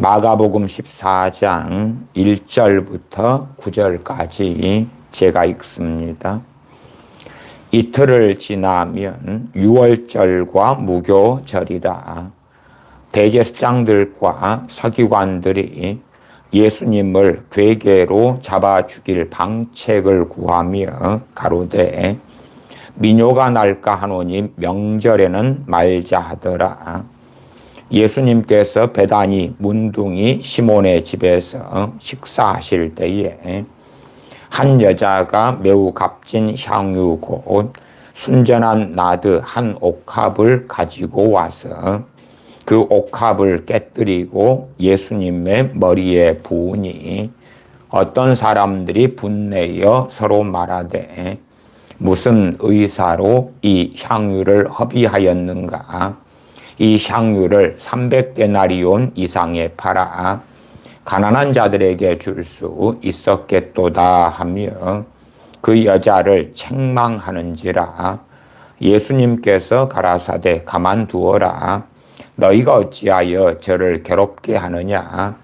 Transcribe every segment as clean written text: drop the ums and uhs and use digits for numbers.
마가복음 14장 1절부터 9절까지 제가 읽습니다. 이틀을 지나면 유월절과 무교절이라. 대제사장들과 서기관들이 예수님을 궤계로 잡아 죽일 방책을 구하며 가로되 민요가 날까 하노니 명절에는 말자 하더라. 예수님께서 베다니 문둥이 시몬의 집에서 식사하실 때에 한 여자가 매우 값진 향유 곧 순전한 나드 한 옥합을 가지고 와서 그 옥합을 깨뜨리고 예수님의 머리에 부으니 어떤 사람들이 분내어 서로 말하되 무슨 의사로 이 향유를 허비하였는가? 이 향유를 300데나리온 이상에 팔아 가난한 자들에게 줄 수 있었겠도다 하며 그 여자를 책망하는지라. 예수님께서 가라사대 가만두어라. 너희가 어찌하여 저를 괴롭게 하느냐?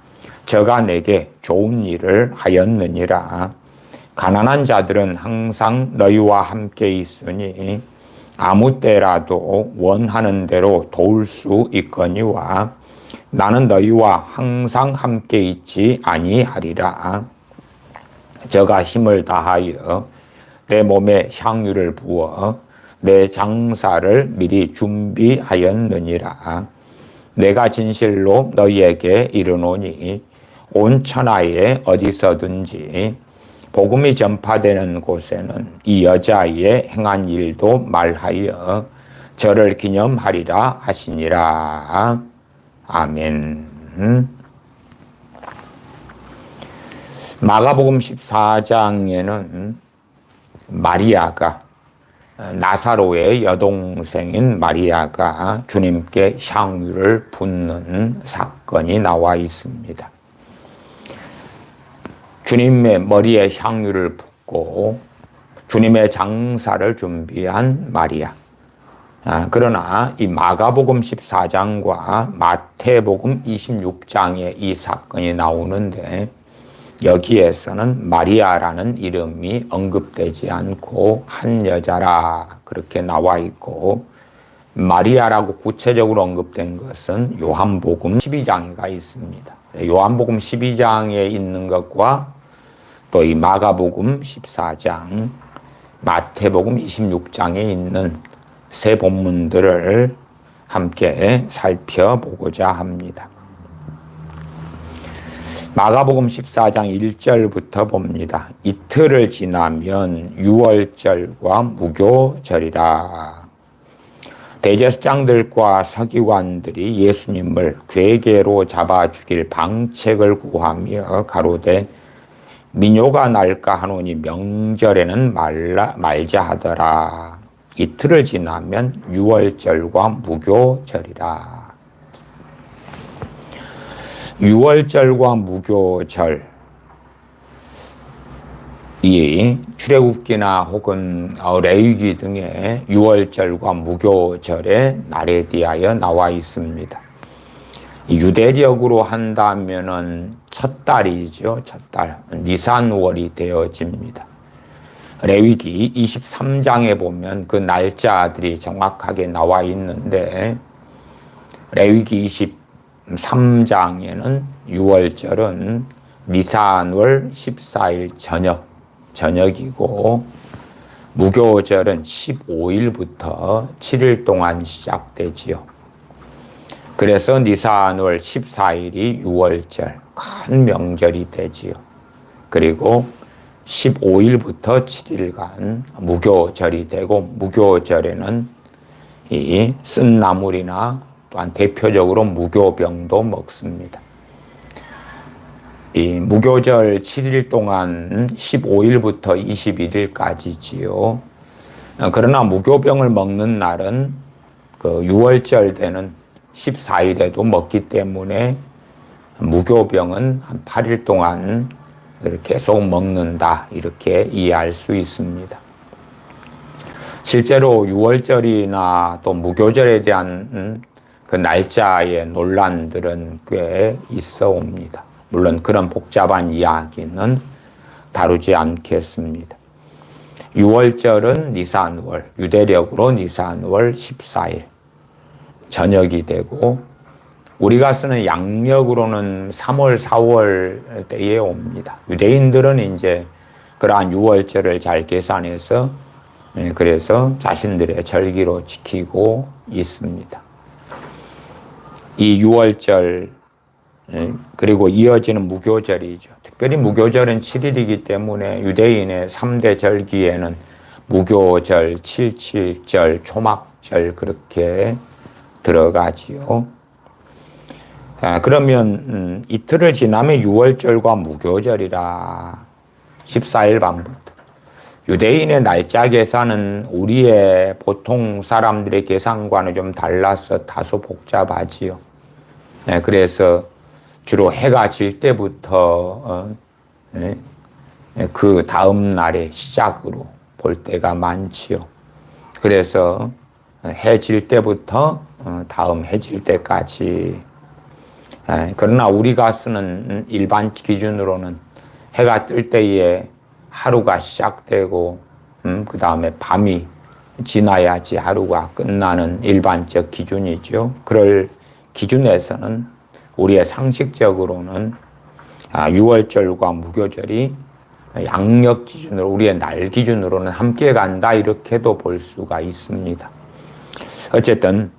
저가 내게 좋은 일을 하였느니라. 가난한 자들은 항상 너희와 함께 있으니 아무 때라도 원하는 대로 도울 수 있거니와 나는 너희와 항상 함께 있지 아니하리라. 저가 힘을 다하여 내 몸에 향유를 부어 내 장사를 미리 준비하였느니라. 내가 진실로 너희에게 이르노니 온 천하에 어디서든지 복음이 전파되는 곳에는 이 여자의 행한 일도 말하여 저를 기념하리라 하시니라. 아멘. 마가복음 14장에는 마리아가 나사로의 여동생인 마리아가 주님께 향유를 붓는 사건이 나와 있습니다. 주님의 머리에 향유를 붓고 주님의 장사를 준비한 마리아. 그러나 이 마가복음 14장과 마태복음 26장에 이 사건이 나오는데 여기에서는 마리아라는 이름이 언급되지 않고 한 여자라 그렇게 나와 있고 마리아라고 구체적으로 언급된 것은 요한복음 12장에가 있습니다. 요한복음 12장에 있는 것과 또 이 마가복음 14장, 마태복음 26장에 있는 세 본문들을 함께 살펴보고자 합니다. 마가복음 14장 1절부터 봅니다. 이틀을 지나면 유월절과 무교절이라. 대제사장들과 서기관들이 예수님을 궤계로 잡아 죽일 방책을 구하며 가로되 민요가 날까 하노니 명절에는 말자 하더라. 이틀을 지나면 유월절과 무교절이라. 유월절과 무교절, 이 출애굽기나 혹은 레위기 등의 유월절과 무교절의 날에 대하여 나와 있습니다. 유대력으로 한다면은 첫 달이죠. 첫 달. 니산월이 되어집니다. 레위기 23장에 보면 그 날짜들이 정확하게 나와 있는데 레위기 23장에는 유월절은 니산월 14일 저녁이고 무교절은 15일부터 7일 동안 시작되지요. 그래서 니산월 14일이 유월절, 큰 명절이 되지요. 그리고 15일부터 7일간 무교절이 되고 무교절에는 이 쓴 나물이나 또한 대표적으로 무교병도 먹습니다. 이 무교절 7일 동안 15일부터 21일까지지요. 그러나 무교병을 먹는 날은 그 유월절 되는 14일에도 먹기 때문에 무교병은 한 8일 동안 계속 먹는다 이렇게 이해할 수 있습니다. 실제로 유월절이나 또 무교절에 대한 그 날짜의 논란들은 꽤 있어 옵니다. 물론 그런 복잡한 이야기는 다루지 않겠습니다. 6월절은 니산월, 유대력으로 니산월 14일 저녁이 되고, 우리가 쓰는 양력으로는 3월, 4월 때에 옵니다. 유대인들은 이제 그러한 6월절을 잘 계산해서 그래서 자신들의 절기로 지키고 있습니다. 이 6월절 그리고 이어지는 무교절이죠. 특별히 무교절은 7일이기 때문에 유대인의 3대 절기에는 무교절, 칠칠절, 초막절 그렇게 들어가지요. 그러면 이틀을 지나면 6월절과 무교절이라 14일 밤부터. 유대인의 날짜 계산은 우리의 보통 사람들의 계산과는 좀 달라서 다소 복잡하지요. 그래서 주로 해가 질 때부터 그 다음 날의 시작으로 볼 때가 많지요. 그래서 해 질 때부터 다음 해 질 때까지. 그러나 우리가 쓰는 일반 기준으로는 해가 뜰 때에 하루가 시작되고 그 다음에 밤이 지나야지 하루가 끝나는 일반적 기준이죠. 그럴 기준에서는 우리의 상식적으로는 6월절과 무교절이 양력 기준으로 우리의 날 기준으로는 함께 간다 이렇게도 볼 수가 있습니다. 어쨌든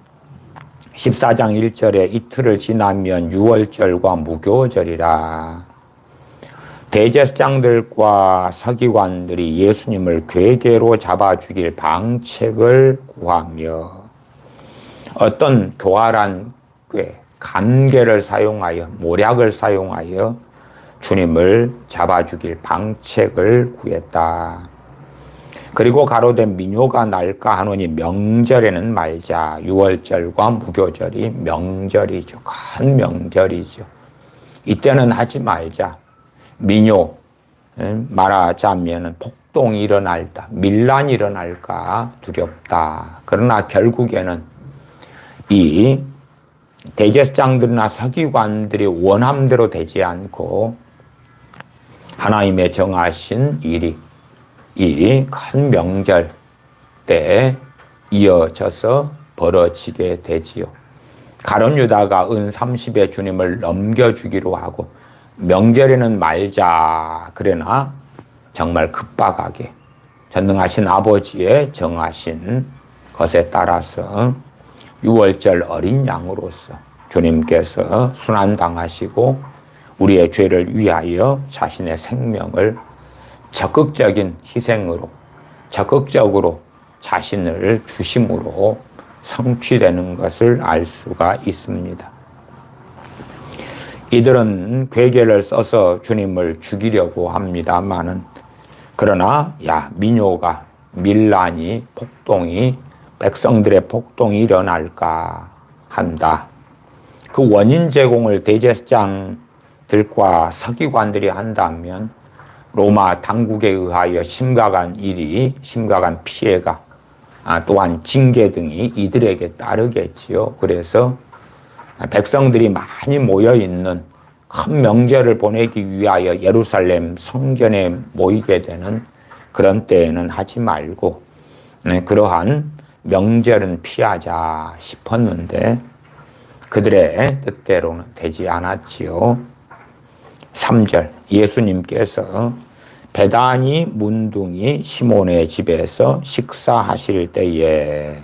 14장 1절에 이틀을 지나면 6월절과 무교절이라. 대제사장들과 서기관들이 예수님을 괴계로 잡아주길 방책을 구하며 어떤 교활한 꾀, 감계를 사용하여 모략을 사용하여 주님을 잡아주길 방책을 구했다. 그리고 가로되 민요가 날까 하노니 명절에는 말자. 6월절과 무교절이 명절이죠. 큰 명절이죠. 이때는 하지 말자. 민요 말하자면 폭동이 일어날다. 밀란이 일어날까 두렵다. 그러나 결국에는 이 대제사장들이나 서기관들이 원함대로 되지 않고 하나님의 정하신 일이 이 큰 명절 때 이어져서 벌어지게 되지요. 가룟 유다가 은 30에 주님을 넘겨주기로 하고 명절에는 말자. 그러나 정말 급박하게 전능하신 아버지의 정하신 것에 따라서 6월절 어린 양으로서 주님께서 순환당하시고 우리의 죄를 위하여 자신의 생명을 적극적인 희생으로 적극적으로 자신을 주심으로 성취되는 것을 알 수가 있습니다. 이들은 괴계를 써서 주님을 죽이려고 합니다마는 그러나 민요가 밀란이 폭동이 백성들의 폭동이 일어날까 한다. 그 원인 제공을 대제사장들과 서기관들이 한다면 로마 당국에 의하여 심각한 피해가 또한 징계 등이 이들에게 따르겠지요. 그래서 백성들이 많이 모여있는 큰 명절을 보내기 위하여 예루살렘 성전에 모이게 되는 그런 때에는 하지 말고 그러한 명절은 피하자 싶었는데 그들의 뜻대로는 되지 않았지요. 3절 예수님께서 베다니 문둥이 시몬의 집에서 식사하실 때에,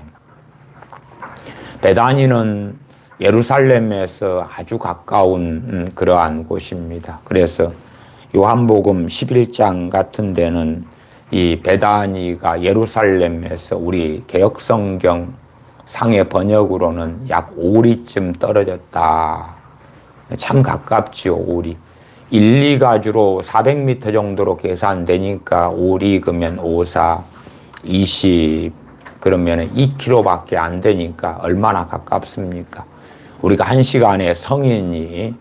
베다니는 예루살렘에서 아주 가까운 그러한 곳입니다. 그래서 요한복음 11장 같은 데는 이 베다니가 예루살렘에서 우리 개역성경 상해 번역으로는 약 5리쯤 떨어졌다. 참 가깝지요, 5리. 1, 2가주로 400m 정도로 계산되니까 5리 그러면 5, 4, 20 그러면 2km밖에 안 되니까 얼마나 가깝습니까? 우리가 1시간에 성인이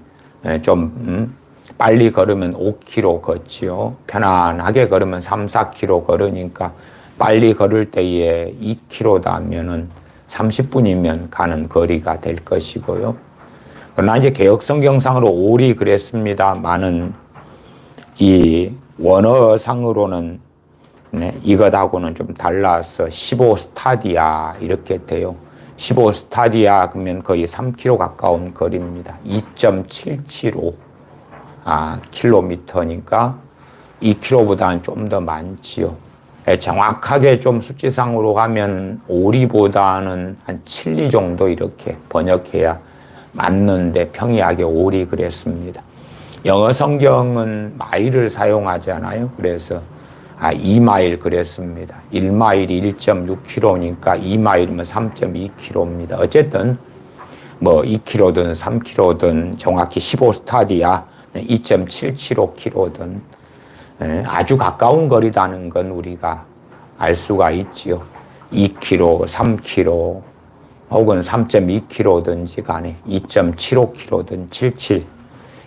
좀 빨리 걸으면 5km 걷지요. 편안하게 걸으면 3, 4km 걸으니까 빨리 걸을 때에 2km다면은 30분이면 가는 거리가 될 것이고요. 그러나 이제 개혁성경상으로 5리 그랬습니다만은 이 원어상으로는 이것하고는 좀 달라서 15스타디아 이렇게 돼요. 15스타디아 그러면 거의 3km 가까운 거리입니다. 2.775 킬로미터니까 2km보다는 좀 더 많지요. 정확하게 좀 수치상으로 가면 5리보다는 한 7리 정도 이렇게 번역해야 맞는데 평이하게 5리 그랬습니다. 영어 성경은 마일을 사용하잖아요. 그래서 2마일 그랬습니다. 1마일이 1.6km니까 2마일이면 3.2km입니다. 어쨌든 뭐 2km든 3km든 정확히 15스타디아 2.775km든 아주 가까운 거리다는 건 우리가 알 수가 있지요. 2km, 3km 혹은 3.2km든지 간에 2.75km든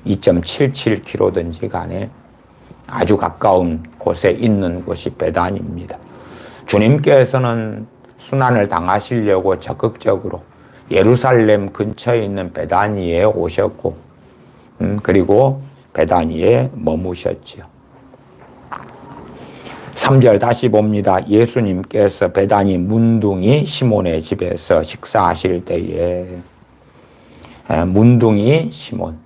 2.77km든지 간에 아주 가까운 곳에 있는 곳이 베단입니다. 주님께서는 순환을 당하시려고 적극적으로 예루살렘 근처에 있는 베다니에 오셨고 그리고 베다니에 머무셨지요. 3절 다시 봅니다. 예수님께서 베다니 문둥이 시몬의 집에서 식사하실 때에 문둥이 시몬,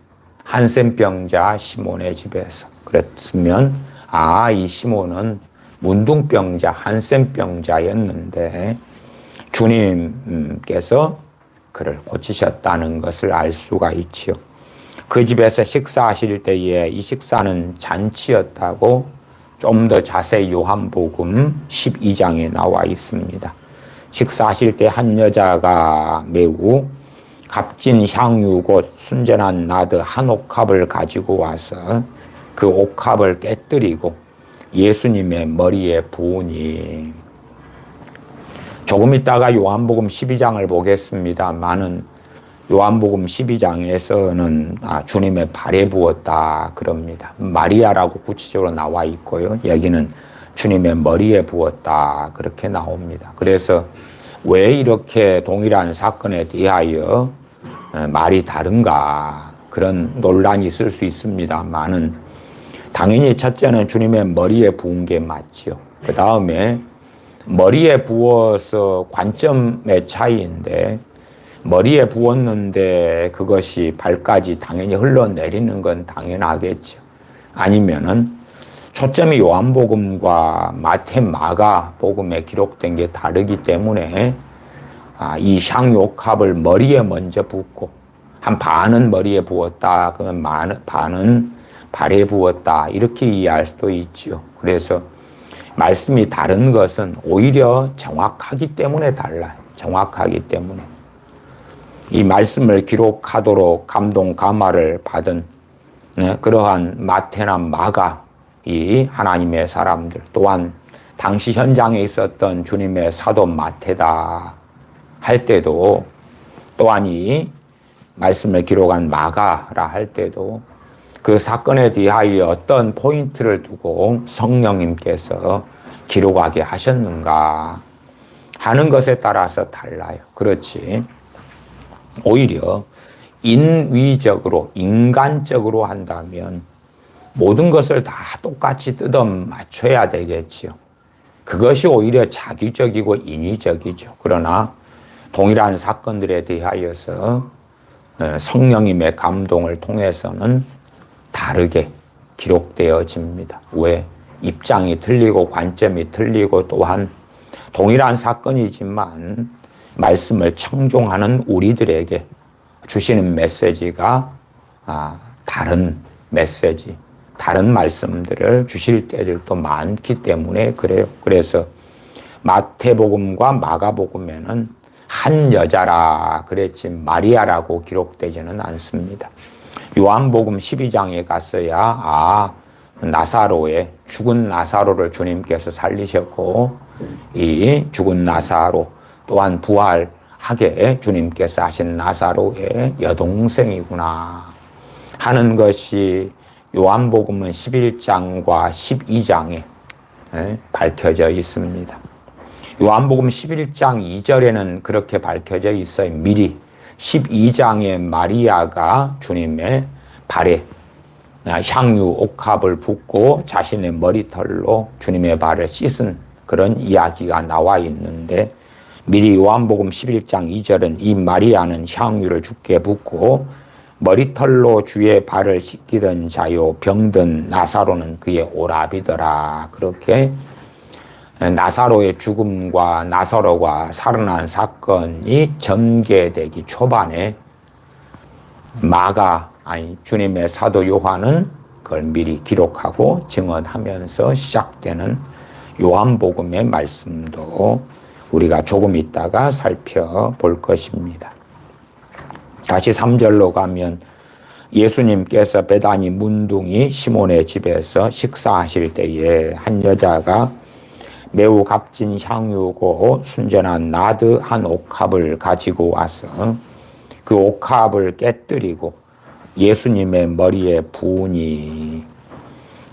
한센병자 시몬의 집에서 그랬으면 이 시몬은 문둥병자, 한센병자였는데 주님께서 그를 고치셨다는 것을 알 수가 있지요. 그 집에서 식사하실 때에 이 식사는 잔치였다고 좀 더 자세히 요한복음 12장에 나와 있습니다. 식사하실 때 한 여자가 매우 값진 향유 곧 순전한 나드 한 옥합을 가지고 와서 그 옥합을 깨뜨리고 예수님의 머리에 부으니 조금 있다가 요한복음 12장을 보겠습니다만은 요한복음 12장에서는 주님의 발에 부었다 그럽니다. 마리아라고 구체적으로 나와 있고요. 여기는 주님의 머리에 부었다 그렇게 나옵니다. 그래서 왜 이렇게 동일한 사건에 대하여 말이 다른가 그런 논란이 있을 수 있습니다만은 당연히 첫째는 주님의 머리에 부은 게 맞지요. 그 다음에 머리에 부어서 관점의 차이인데 머리에 부었는데 그것이 발까지 당연히 흘러내리는 건 당연하겠죠. 아니면은 초점이 요한복음과 마태, 마가 복음에 기록된 게 다르기 때문에 이 향유옥합을 머리에 먼저 붓고 한 반은 머리에 부었다 그러면 반은 발에 부었다 이렇게 이해할 수도 있죠. 그래서 말씀이 다른 것은 오히려 정확하기 때문에 달라요. 정확하기 때문에. 이 말씀을 기록하도록 감동 감화를 받은 그러한 마태나 마가 이 하나님의 사람들 또한 당시 현장에 있었던 주님의 사도 마태다 할 때도 또한 이 말씀을 기록한 마가라 할 때도 그 사건에 대하여 어떤 포인트를 두고 성령님께서 기록하게 하셨는가 하는 것에 따라서 달라요. 그렇지. 오히려 인위적으로 인간적으로 한다면 모든 것을 다 똑같이 뜯어 맞춰야 되겠지요. 그것이 오히려 자기적이고 인위적이죠. 그러나 동일한 사건들에 대하여서 성령님의 감동을 통해서는 다르게 기록되어집니다. 왜? 입장이 틀리고 관점이 틀리고 또한 동일한 사건이지만 말씀을 청종하는 우리들에게 주시는 메시지가 다른 메시지, 다른 말씀들을 주실 때들도 많기 때문에 그래요. 그래서 마태복음과 마가복음에는 한 여자라 그랬지 마리아라고 기록되지는 않습니다. 요한복음 12장에 갔어야 나사로의 죽은 나사로를 주님께서 살리셨고 이 죽은 나사로 또한 부활하게 주님께서 하신 나사로의 여동생이구나 하는 것이 요한복음은 11장과 12장에 밝혀져 있습니다. 요한복음 11장 2절에는 그렇게 밝혀져 있어요. 미리 12장에 마리아가 주님의 발에 향유 옥합을 붓고 자신의 머리털로 주님의 발을 씻은 그런 이야기가 나와 있는데, 미리 요한복음 11장 2절은 이 마리아는 향유를 주께 붓고 머리털로 주의 발을 씻기던 자요 병든 나사로는 그의 오라비더라. 그렇게 나사로의 죽음과 나사로가 살아난 사건이 전개되기 초반에 주님의 사도 요한은 그걸 미리 기록하고 증언하면서 시작되는 요한복음의 말씀도 우리가 조금 있다가 살펴볼 것입니다. 다시 3절로 가면 예수님께서 베다니 문둥이 시몬의 집에서 식사하실 때에 한 여자가 매우 값진 향유고 순전한 나드 한 옥합을 가지고 와서 그 옥합을 깨뜨리고 예수님의 머리에 부으니,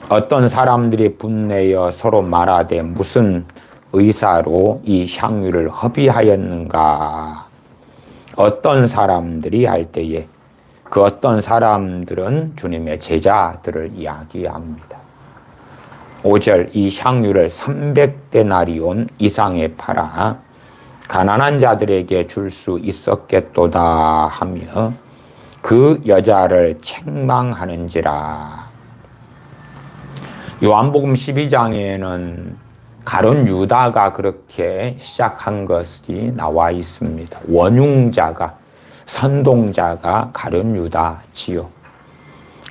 어떤 사람들이 분내어 서로 말하되 무슨 의사로 이 향유를 허비하였는가. 어떤 사람들이 할 때에 그 어떤 사람들은 주님의 제자들을 이야기합니다. 5절, 이 향유를 300데나리온 이상에 팔아 가난한 자들에게 줄 수 있었겠도다 하며 그 여자를 책망하는지라. 요한복음 12장에는 가룟 유다가 그렇게 시작한 것이 나와 있습니다. 원흉자가, 선동자가 가룟 유다지요.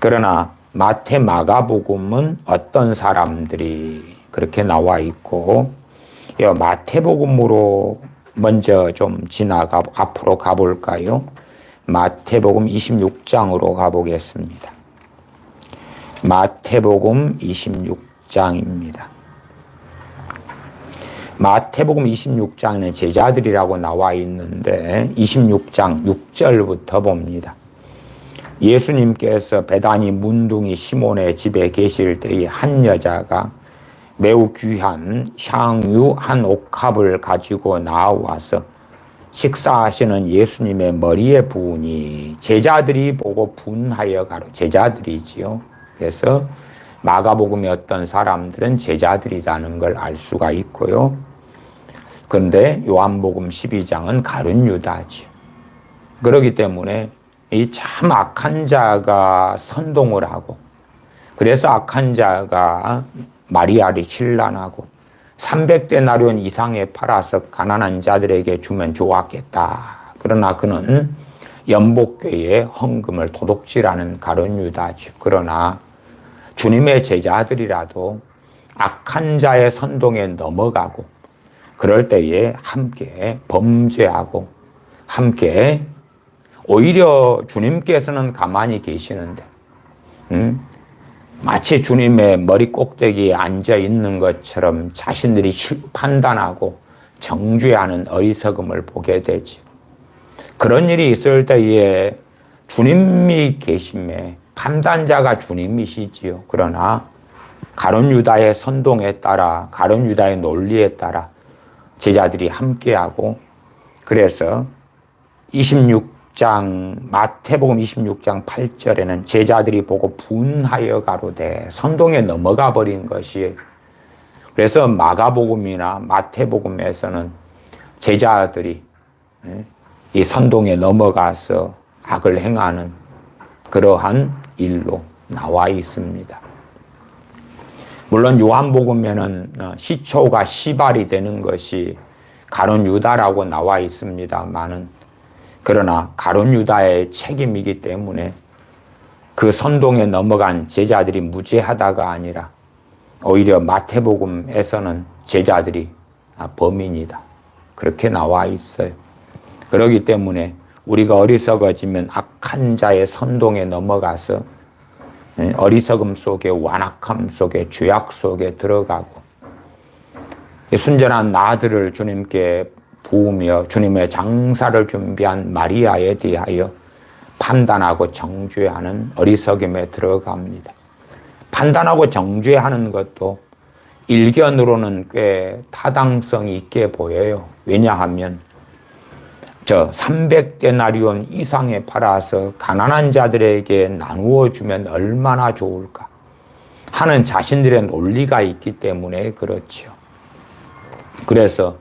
그러나 마태, 마가복음은 어떤 사람들이 그렇게 나와 있고, 마태복음으로 먼저 좀 앞으로 가볼까요? 마태복음 26장으로 가보겠습니다. 마태복음 26장입니다. 마태복음 26장에는 제자들이라고 나와 있는데 26장 6절부터 봅니다. 예수님께서 베다니 문둥이 시몬의 집에 계실 때에 한 여자가 매우 귀한 향유 한 옥합을 가지고 나와서 식사하시는 예수님의 머리에 부으니 제자들이 보고 분하여 가로. 제자들이지요. 그래서 마가복음의 어떤 사람들은 제자들이라는 걸 알 수가 있고요. 그런데 요한복음 12장은 가룟 유다지요. 그렇기 때문에 이 참 악한 자가 선동을 하고, 그래서 악한 자가 마리아를 힐난하고 300데나리온 이상에 팔아서 가난한 자들에게 주면 좋았겠다. 그러나 그는 연복궤의 헌금을 도둑질하는 가룟 유다죠. 그러나 주님의 제자들이라도 악한 자의 선동에 넘어가고 그럴 때에 함께 범죄하고 함께, 오히려 주님께서는 가만히 계시는데 마치 주님의 머리 꼭대기에 앉아 있는 것처럼 자신들이 판단하고 정죄하는 어리석음을 보게 되지. 그런 일이 있을 때에 주님이 계심에 판단자가 주님이시지요. 그러나 가룟 유다의 선동에 따라, 가룟 유다의 논리에 따라 제자들이 함께하고, 그래서 마태복음 26장 8절에는 제자들이 보고 분하여 가로되, 선동에 넘어가 버린 것이에요. 그래서 마가복음이나 마태복음에서는 제자들이 이 선동에 넘어가서 악을 행하는 그러한 일로 나와 있습니다. 물론 요한복음에는 시초가 시발이 되는 것이 가룟 유다라고 나와 있습니다만은, 그러나 가룟 유다의 책임이기 때문에 그 선동에 넘어간 제자들이 무죄하다가 아니라 오히려 마태복음에서는 제자들이 범인이다. 그렇게 나와 있어요. 그렇기 때문에 우리가 어리석어지면 악한 자의 선동에 넘어가서 어리석음 속에, 완악함 속에, 죄악 속에 들어가고, 순전한 나들을 주님께 부으며 주님의 장사를 준비한 마리아에 대하여 판단하고 정죄하는 어리석음에 들어갑니다. 판단하고 정죄하는 것도 일견으로는 꽤 타당성이 있게 보여요. 왜냐하면 300데나리온 이상에 팔아서 가난한 자들에게 나누어 주면 얼마나 좋을까 하는 자신들의 논리가 있기 때문에 그렇죠. 그래서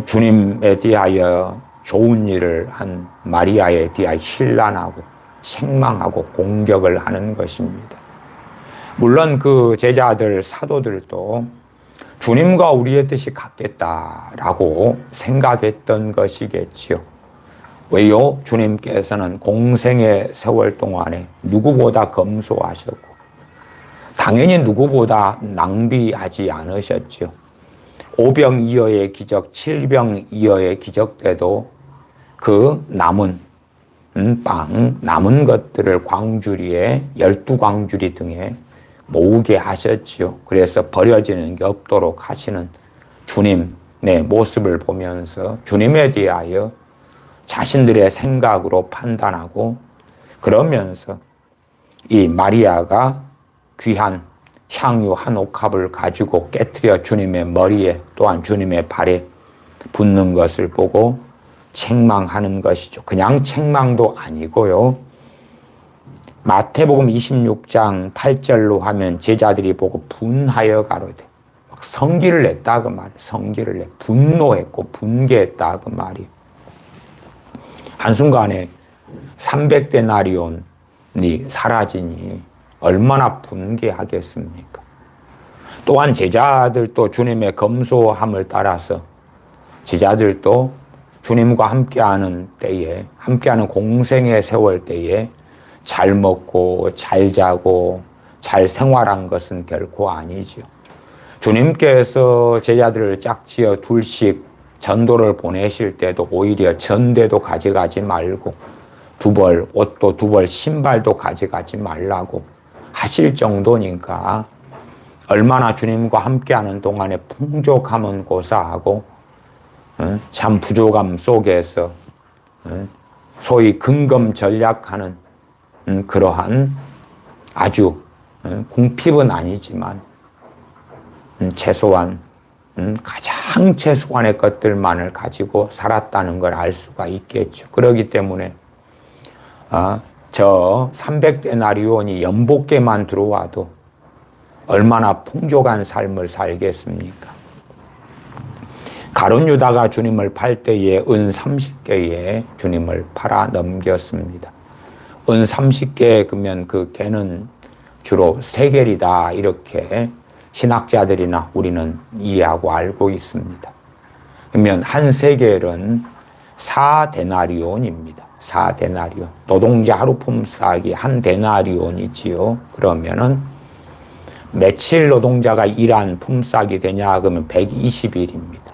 주님에 대하여 좋은 일을 한 마리아에 대하여 신란하고 책망하고 공격을 하는 것입니다. 물론 그 제자들, 사도들도 주님과 우리의 뜻이 같겠다라고 생각했던 것이겠지요. 왜요? 주님께서는 공생의 세월 동안에 누구보다 검소하셨고 당연히 누구보다 낭비하지 않으셨죠. 오병이어의 기적, 칠병이어의 기적 때도 그 남은 빵, 남은 것들을 광주리에 12광주리 등에 모으게 하셨지요. 그래서 버려지는 게 없도록 하시는 주님의 모습을 보면서 주님에 대하여 자신들의 생각으로 판단하고 그러면서 이 마리아가 귀한 향유 한 옥합을 가지고 깨트려 주님의 머리에 또한 주님의 발에 붓는 것을 보고 책망하는 것이죠. 그냥 책망도 아니고요. 마태복음 26장 8절로 하면 제자들이 보고 분하여 가로되 성기를 냈다 그 말이에요. 성기를 내 분노했고 분개했다 그 말이에요. 한순간에 300데나리온이 사라지니 얼마나 분개하겠습니까? 또한 제자들도 주님의 검소함을 따라서 제자들도 주님과 함께하는 때에 함께하는 공생의 세월 때에 잘 먹고 잘 자고 잘 생활한 것은 결코 아니죠. 주님께서 제자들을 짝지어 둘씩 전도를 보내실 때도 오히려 전대도 가져가지 말고 두 벌 옷도 두 벌 신발도 가져가지 말라고 하실 정도니까 얼마나 주님과 함께하는 동안에 풍족함은 고사하고 참 부족함 속에서 소위 근검전략하는 그러한 아주 궁핍은 아니지만 최소한 가장 최소한의 것들만을 가지고 살았다는 걸 알 수가 있겠죠. 그렇기 때문에 저 300데나리온이 연복계만 들어와도 얼마나 풍족한 삶을 살겠습니까? 가룟 유다가 주님을 팔 때에 은 30개에 주님을 팔아 넘겼습니다. 은 30개 그러면 그 개는 주로 세겔이다 이렇게 신학자들이나 우리는 이해하고 알고 있습니다. 그러면 한 세겔은 4데나리온입니다. 4데나리온. 노동자 하루 품삯이 한 데나리온이지요. 그러면은 며칠 노동자가 일한 품삯이 되냐 그러면 120일입니다.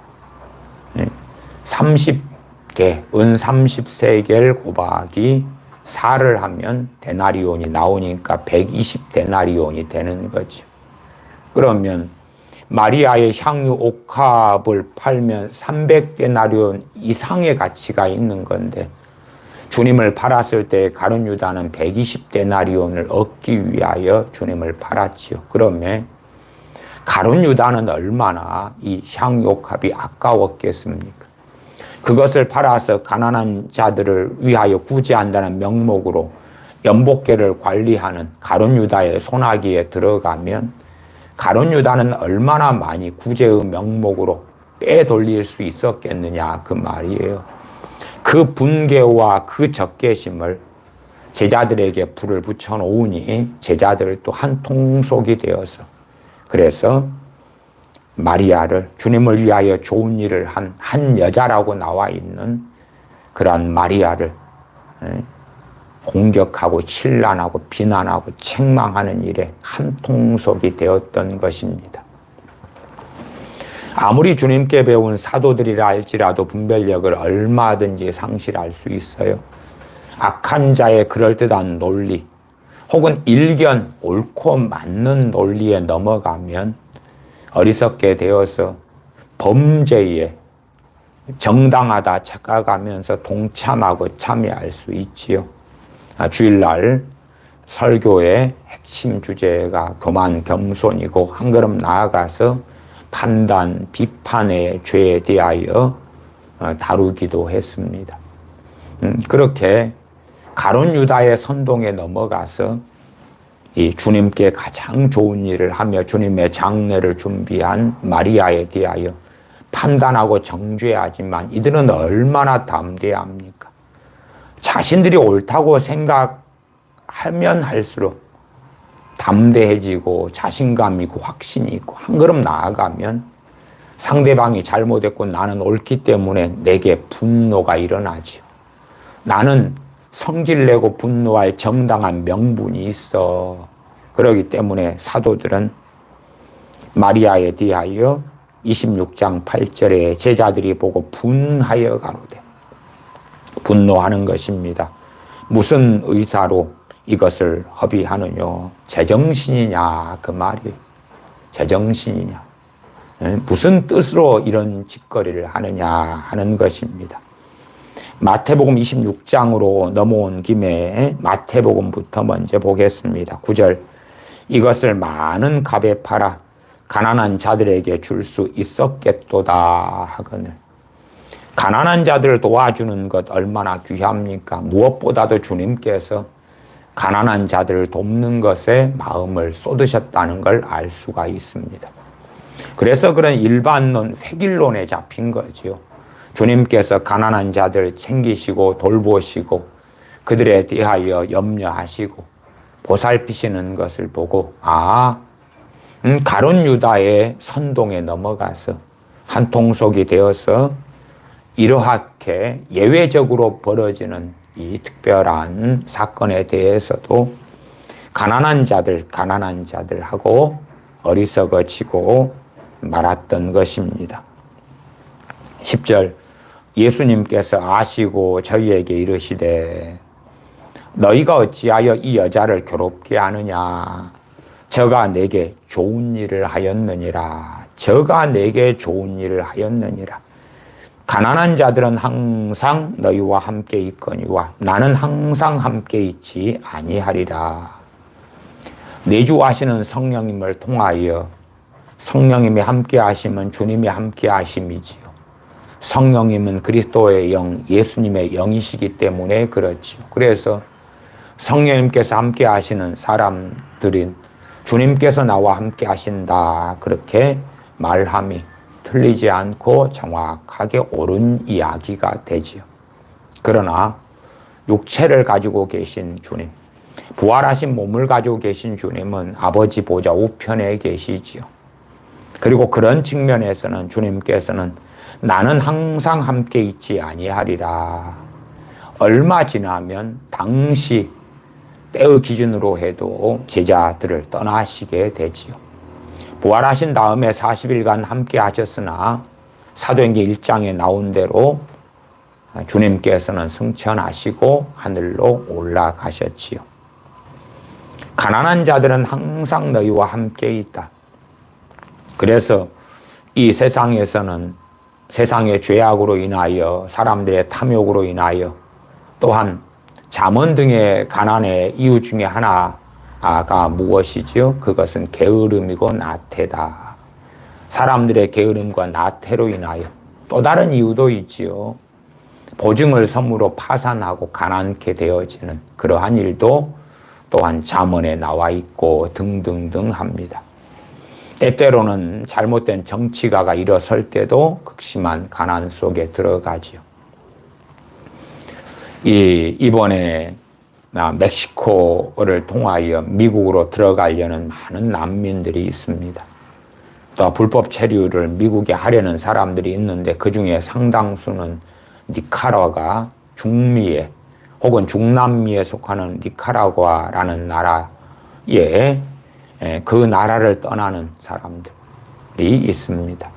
30개, 은 30세겔 곱하기 4를 하면 데나리온이 나오니까 120데나리온이 되는 거죠. 그러면 마리아의 향유 옥합을 팔면 300데나리온 이상의 가치가 있는 건데 주님을 팔았을 때 가룟 유다는 120데나리온을 얻기 위하여 주님을 팔았지요. 그러면 가룟 유다는 얼마나 이 향유 옥합이 아까웠겠습니까? 그것을 팔아서 가난한 자들을 위하여 구제한다는 명목으로 연복계를 관리하는 가룟 유다의 손아귀에 들어가면 가룟 유다는 얼마나 많이 구제의 명목으로 빼돌릴 수 있었겠느냐 그 말이에요. 그 분개와 그 적개심을 제자들에게 불을 붙여놓으니 제자들을 또 한 통속이 되어서 그래서 마리아를 주님을 위하여 좋은 일을 한 여자라고 나와 있는 그러한 마리아를 공격하고 신란하고 비난하고 책망하는 일에 한 통속이 되었던 것입니다. 아무리 주님께 배운 사도들이라 할지라도 분별력을 얼마든지 상실할 수 있어요. 악한 자의 그럴듯한 논리 혹은 일견 옳고 맞는 논리에 넘어가면 어리석게 되어서 범죄에 정당하다 착각하면서 동참하고 참여할 수 있지요. 주일날 설교의 핵심 주제가 교만 겸손이고 한 걸음 나아가서 판단, 비판의 죄에 대하여 다루기도 했습니다. 그렇게 가룟 유다의 선동에 넘어가서 이 주님께 가장 좋은 일을 하며 주님의 장례를 준비한 마리아에 대하여 판단하고 정죄하지만 이들은 얼마나 담대합니까? 자신들이 옳다고 생각하면 할수록 담대해지고 자신감 있고 확신이 있고 한 걸음 나아가면 상대방이 잘못했고 나는 옳기 때문에 내게 분노가 일어나죠. 나는 성질내고 분노할 정당한 명분이 있어. 그렇기 때문에 사도들은 마리아에 대하여 26장 8절에 제자들이 보고 분하여 가로되, 분노하는 것입니다. 무슨 의사로 이것을 허비하느냐? 제정신이냐? 그 말이 제정신이냐? 무슨 뜻으로 이런 짓거리를 하느냐 하는 것입니다. 마태복음 26장으로 넘어온 김에 마태복음부터 먼저 보겠습니다. 9절, 이것을 많은 값에 팔아 가난한 자들에게 줄 수 있었겠도다 하거늘. 가난한 자들을 도와주는 것 얼마나 귀합니까? 무엇보다도 주님께서 가난한 자들을 돕는 것에 마음을 쏟으셨다는 걸 알 수가 있습니다. 그래서 그런 일반론, 획일론에 잡힌 거죠. 주님께서 가난한 자들 챙기시고 돌보시고 그들에 대하여 염려하시고 보살피시는 것을 보고 가룟 유다의 선동에 넘어가서 한 통속이 되어서 이러하게 예외적으로 벌어지는 이 특별한 사건에 대해서도 가난한 자들하고 어리석어지고 말았던 것입니다. 10절, 예수님께서 아시고 저희에게 이르시되 너희가 어찌하여 이 여자를 괴롭게 하느냐? 저가 내게 좋은 일을 하였느니라. 저가 내게 좋은 일을 하였느니라. 가난한 자들은 항상 너희와 함께 있거니와 나는 항상 함께 있지 아니하리라. 내주하시는 성령님을 통하여 성령님이 함께 하시면 주님이 함께 하심이지요. 성령님은 그리스도의 영, 예수님의 영이시기 때문에 그렇지요. 그래서 성령님께서 함께 하시는 사람들인 주님께서 나와 함께 하신다. 그렇게 말함이 틀리지 않고 정확하게 옳은 이야기가 되지요. 그러나 육체를 가지고 계신 주님, 부활하신 몸을 가지고 계신 주님은 아버지 보좌 우편에 계시지요. 그리고 그런 측면에서는 주님께서는 나는 항상 함께 있지 아니하리라. 얼마 지나면 당시 때의 기준으로 해도 제자들을 떠나시게 되지요. 부활하신 다음에 40일간 함께 하셨으나 사도행전 1장에 나온 대로 주님께서는 승천하시고 하늘로 올라가셨지요. 가난한 자들은 항상 너희와 함께 있다. 그래서 이 세상에서는 세상의 죄악으로 인하여 사람들의 탐욕으로 인하여 또한 잠언 등의 가난의 이유 중에 하나가 무엇이지요? 그것은 게으름이고 나태다. 사람들의 게으름과 나태로 인하여 또 다른 이유도 있지요. 보증을 선물로 파산하고 가난케 되어지는 그러한 일도 또한 잠언에 나와 있고 등등등 합니다. 때때로는 잘못된 정치가가 일어설 때도 극심한 가난 속에 들어가지요. 이번에 멕시코를 통하여 미국으로 들어가려는 많은 난민들이 있습니다. 또 불법 체류를 미국에 하려는 사람들이 있는데 그중에 상당수는 니카라과 중미에 혹은 중남미에 속하는 니카라과라는 나라에 그 나라를 떠나는 사람들이 있습니다.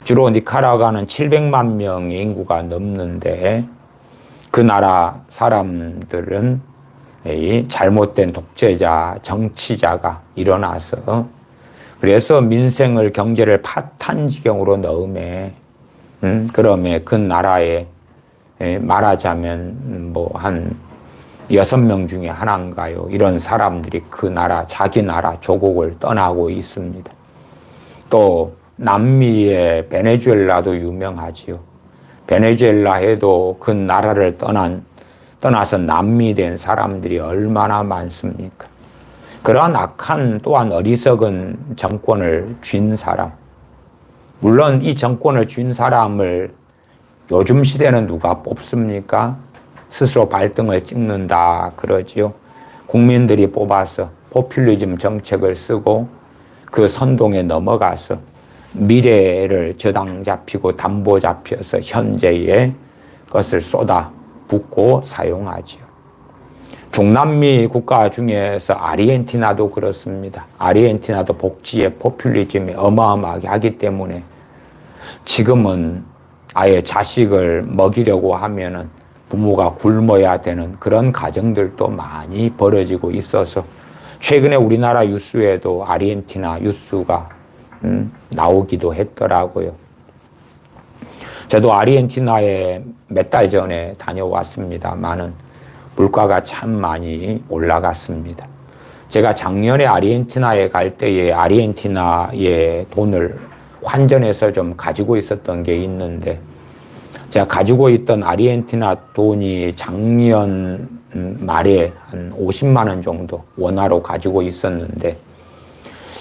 주로 니카라과는 700만 명의 인구가 넘는데 그 나라 사람들은 잘못된 독재자, 정치자가 일어나서 그래서 민생을, 경제를 파탄지경으로 넣음에 그러면 그 나라에 말하자면 한 6명 중에 하나인가요? 이런 사람들이 그 나라, 자기 나라, 조국을 떠나고 있습니다. 또 남미의 베네수엘라도 유명하지요. 베네수엘라에도 그 나라를 떠나서 남미 된 사람들이 얼마나 많습니까? 그러한 악한 또한 어리석은 정권을 쥔 사람, 물론 이 정권을 쥔 사람을 요즘 시대는 누가 뽑습니까? 스스로 발등을 찍는다 그러지요. 국민들이 뽑아서 포퓰리즘 정책을 쓰고 그 선동에 넘어가서 미래를 저당 잡히고 담보 잡혀서 현재의 것을 쏟아 붓고 사용하지요. 중남미 국가 중에서 아르헨티나도 그렇습니다. 아르헨티나도 복지의 포퓰리즘이 어마어마하게 하기 때문에 지금은 아예 자식을 먹이려고 하면은 부모가 굶어야 되는 그런 가정들도 많이 벌어지고 있어서 최근에 우리나라 뉴스에도 아르헨티나 뉴스가 나오기도 했더라고요. 저도 아르헨티나에 몇 달 전에 다녀왔습니다만은 물가가 참 많이 올라갔습니다. 제가 작년에 아르헨티나에 갈 때에 아르헨티나의 돈을 환전해서 좀 가지고 있었던 게 있는데 제가 가지고 있던 아르헨티나 돈이 작년 말에 한 50만 원 정도 원화로 가지고 있었는데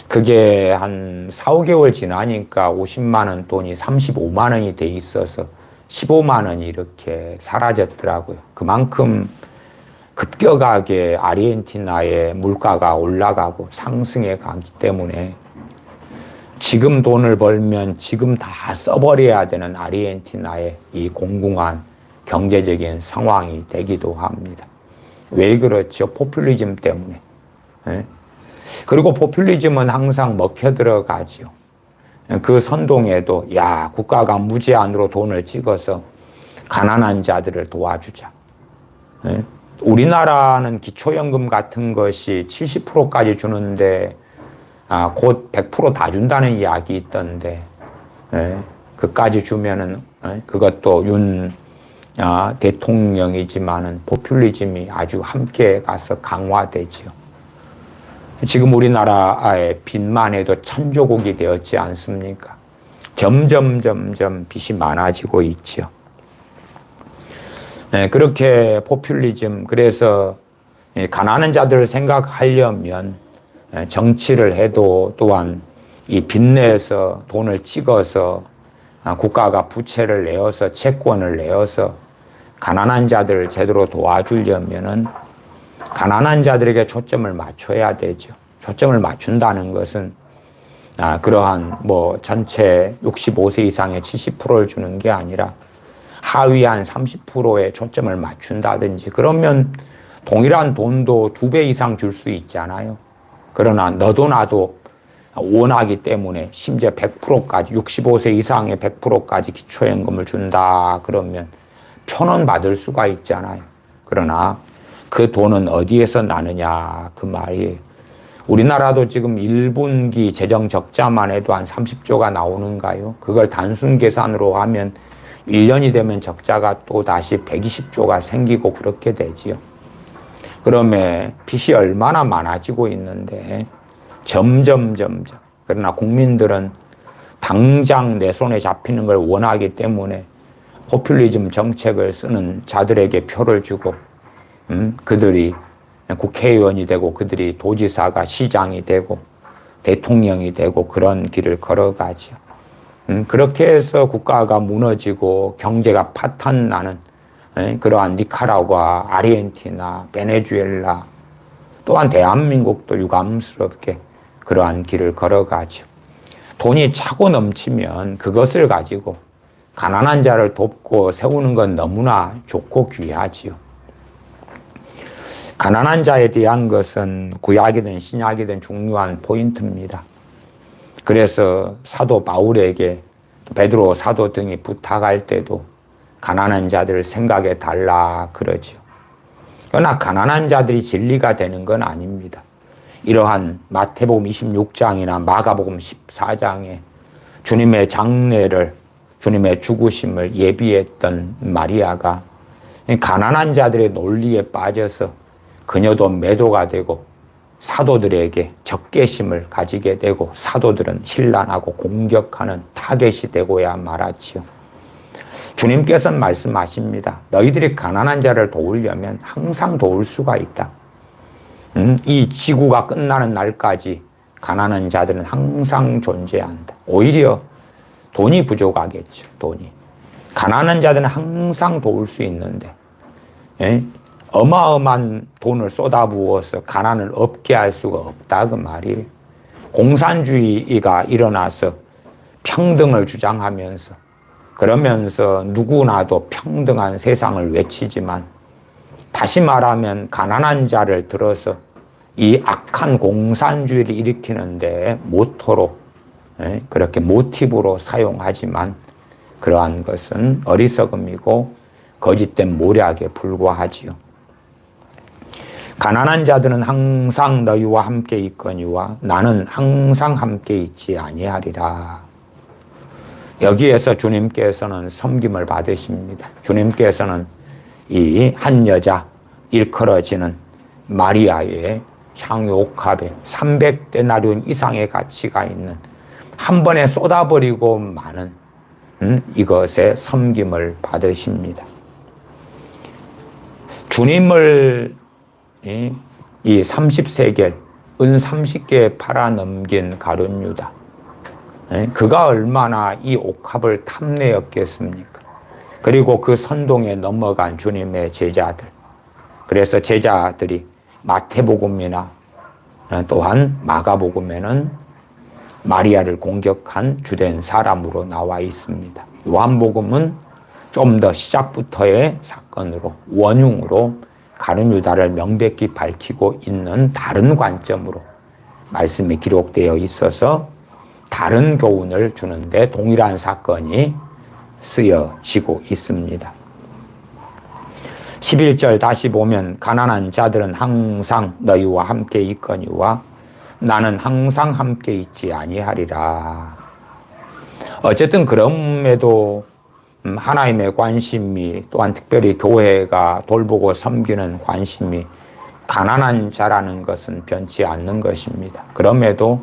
그게 한 4, 5개월 지나니까 50만 원 돈이 35만 원이 돼 있어서 15만 원이 이렇게 사라졌더라고요. 그만큼 급격하게 아르헨티나의 물가가 올라가고 상승해 가기 때문에 지금 돈을 벌면 지금 다 써버려야 되는 아르헨티나의 이 공공한 경제적인 상황이 되기도 합니다. 왜 그렇죠? 포퓰리즘 때문에. 그리고 포퓰리즘은 항상 먹혀 들어가죠. 그 선동에도 야, 국가가 무제한으로 돈을 찍어서 가난한 자들을 도와주자. 우리나라는 기초연금 같은 것이 70%까지 주는데 곧 100% 다 준다는 이야기 있던데 그까지 주면은 그것도 대통령이지만은 포퓰리즘이 아주 함께 가서 강화되지요. 지금 우리나라의 빚만 해도 천조국이 되었지 않습니까? 점점 빚이 많아지고 있죠. 그렇게 포퓰리즘, 그래서 가난한 자들을 생각하려면 정치를 해도 또한 이 빚내서 돈을 찍어서 국가가 부채를 내어서 채권을 내어서 가난한 자들을 제대로 도와주려면은 가난한 자들에게 초점을 맞춰야 되죠. 초점을 맞춘다는 것은 그러한 전체 65세 이상의 70%를 주는 게 아니라 하위 한 30%에 초점을 맞춘다든지 그러면 동일한 돈도 2배 이상 줄 수 있잖아요. 그러나 너도 나도 원하기 때문에 심지어 100%까지 65세 이상의 100%까지 기초연금을 준다 그러면 편원 받을 수가 있잖아요. 그러나 그 돈은 어디에서 나느냐 그 말이에요. 우리나라도 지금 1분기 재정 적자만 해도 한 30조가 나오는가요? 그걸 단순 계산으로 하면 1년이 되면 적자가 또 다시 120조가 생기고 그렇게 되지요. 그러면 빚이 얼마나 많아지고 있는데 점점 그러나 국민들은 당장 내 손에 잡히는 걸 원하기 때문에 포퓰리즘 정책을 쓰는 자들에게 표를 주고 그들이 국회의원이 되고 그들이 도지사가 시장이 되고 대통령이 되고 그런 길을 걸어가죠. 그렇게 해서 국가가 무너지고 경제가 파탄나는 그러한 니카라과, 아르헨티나, 베네수엘라 또한 대한민국도 유감스럽게 그러한 길을 걸어가죠. 돈이 차고 넘치면 그것을 가지고 가난한 자를 돕고 세우는 건 너무나 좋고 귀하지요. 가난한 자에 대한 것은 구약이든 신약이든 중요한 포인트입니다. 그래서 사도 바울에게 베드로 사도 등이 부탁할 때도 가난한 자들을 생각해 달라 그러죠. 그러나 가난한 자들이 진리가 되는 건 아닙니다. 이러한 마태복음 26장이나 마가복음 14장에 주님의 장례를, 주님의 죽으심을 예비했던 마리아가 가난한 자들의 논리에 빠져서 그녀도 매도가 되고 사도들에게 적개심을 가지게 되고 사도들은 신란하고 공격하는 타겟이 되고야 말았지요. 주님께서는 말씀하십니다. 너희들이 가난한 자를 도우려면 항상 도울 수가 있다. 이 지구가 끝나는 날까지 가난한 자들은 항상 존재한다. 오히려 돈이 부족하겠죠. 돈이. 가난한 자들은 항상 도울 수 있는데 어마어마한 돈을 쏟아부어서 가난을 없게 할 수가 없다 그 말이에요. 공산주의가 일어나서 평등을 주장하면서 그러면서 누구나도 평등한 세상을 외치지만 다시 말하면 가난한 자를 들어서 이 악한 공산주의를 일으키는데 모토로 그렇게 모티브로 사용하지만 그러한 것은 어리석음이고 거짓된 모략에 불과하지요. 가난한 자들은 항상 너희와 함께 있거니와 나는 항상 함께 있지 아니하리라. 여기에서 주님께서는 섬김을 받으십니다. 주님께서는 이 한 여자 일컬어지는 마리아의 향유 옥합에 300데나리온 이상의 가치가 있는 한 번에 쏟아버리고 마는 이것에 섬김을 받으십니다. 주님을 이 30세겔 은 30개에 팔아 넘긴 가룟 유다, 그가 얼마나 이 옥합을 탐내었겠습니까? 그리고 그 선동에 넘어간 주님의 제자들, 그래서 제자들이 마태복음이나 또한 마가복음에는 마리아를 공격한 주된 사람으로 나와 있습니다. 요한복음은 좀 더 시작부터의 사건으로 원흉으로 가룟 유다를 명백히 밝히고 있는 다른 관점으로 말씀이 기록되어 있어서 다른 교훈을 주는데 동일한 사건이 쓰여지고 있습니다. 11절 다시 보면 가난한 자들은 항상 너희와 함께 있거니와 나는 항상 함께 있지 아니하리라. 어쨌든 그럼에도 하나님의 관심이 또한 특별히 교회가 돌보고 섬기는 관심이 가난한 자라는 것은 변치 않는 것입니다. 그럼에도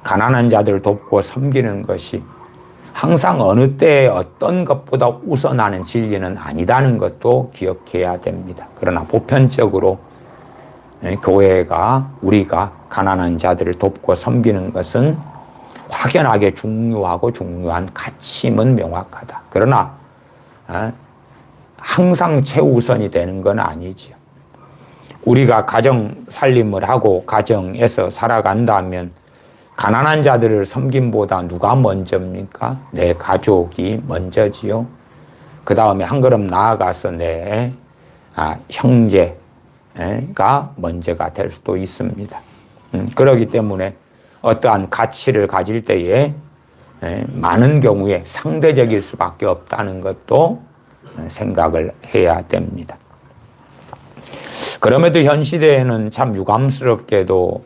가난한 자들 돕고 섬기는 것이 항상 어느 때에 어떤 것보다 우선하는 진리는 아니다는 것도 기억해야 됩니다. 그러나 보편적으로 교회가 우리가 가난한 자들을 돕고 섬기는 것은 확연하게 중요하고 중요한 가치임은 명확하다. 그러나 항상 최우선이 되는 건 아니지요. 우리가 가정 살림을 하고 가정에서 살아간다면 가난한 자들을 섬김보다 누가 먼저입니까? 내 가족이 먼저지요. 그 다음에 한 걸음 나아가서 내 형제가 먼저가 될 수도 있습니다. 그렇기 때문에 어떠한 가치를 가질 때에 많은 경우에 상대적일 수밖에 없다는 것도 생각을 해야 됩니다. 그럼에도 현 시대에는 참 유감스럽게도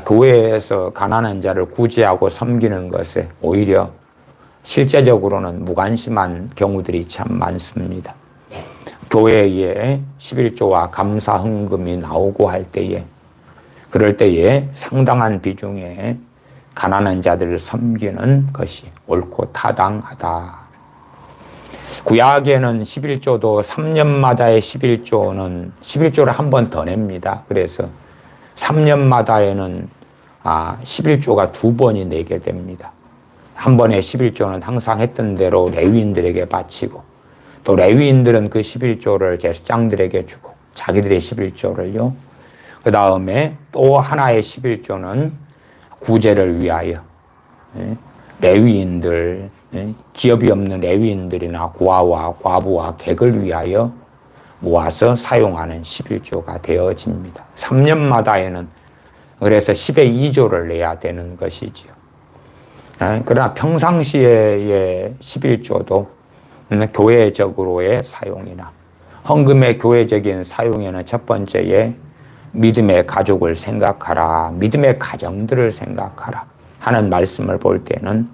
교회에서 가난한 자를 구제하고 섬기는 것에 오히려 실제적으로는 무관심한 경우들이 참 많습니다. 교회에 11조와 감사 헌금이 나오고 할 때에 그럴 때에 상당한 비중의 가난한 자들을 섬기는 것이 옳고 타당하다. 구약에는 11조도 3년마다의 11조를 한 번 더 냅니다. 그래서 3년마다에는 11조가 두 번이 내게 됩니다. 한 번에 11조는 항상 했던 대로 레위인들에게 바치고 또 레위인들은 그 11조를 제사장들에게 주고 자기들의 11조를요. 그 다음에 또 하나의 11조는 구제를 위하여 레위인들, 기업이 없는 레위인들이나 고아와 과부와 객을 위하여 모아서 사용하는 11조가 되어집니다. 3년마다에는 그래서 10의 2조를 내야 되는 것이지요. 그러나 평상시의 11조도 교회적으로의 사용이나 헌금의 교회적인 사용에는 첫 번째에 믿음의 가족을 생각하라, 믿음의 가정들을 생각하라 하는 말씀을 볼 때는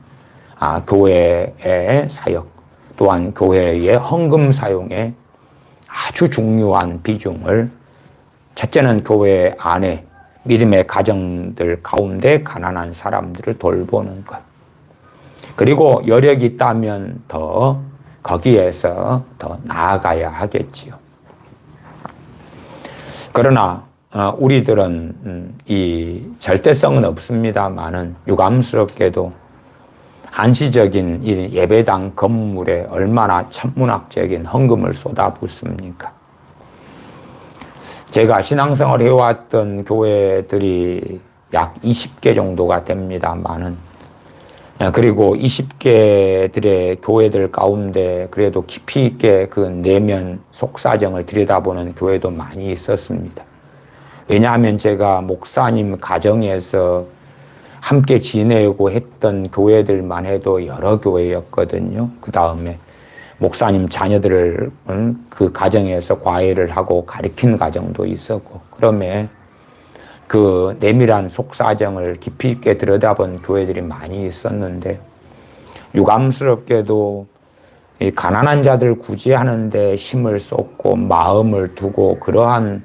교회의 사역 또한 교회의 헌금 사용에 아주 중요한 비중을 첫째는 교회 안에 믿음의 가정들 가운데 가난한 사람들을 돌보는 것. 그리고 여력이 있다면 더 거기에서 더 나아가야 하겠지요. 그러나 우리들은 이 절대성은 없습니다만은 유감스럽게도 한시적인 이 예배당 건물에 얼마나 천문학적인 헌금을 쏟아붓습니까? 제가 신앙생활을 해왔던 교회들이 약 20개 정도가 됩니다만은 그리고 20개들의 교회들 가운데 그래도 깊이 있게 그 내면 속사정을 들여다보는 교회도 많이 있었습니다. 왜냐하면 제가 목사님 가정에서 함께 지내고 했던 교회들만 해도 여러 교회였거든요. 그 다음에 목사님 자녀들을 그 가정에서 과외를 하고 가르친 가정도 있었고, 그러면 그 내밀한 속사정을 깊이 있게 들여다본 교회들이 많이 있었는데, 유감스럽게도 이 가난한 자들 구제하는데 힘을 쏟고 마음을 두고 그러한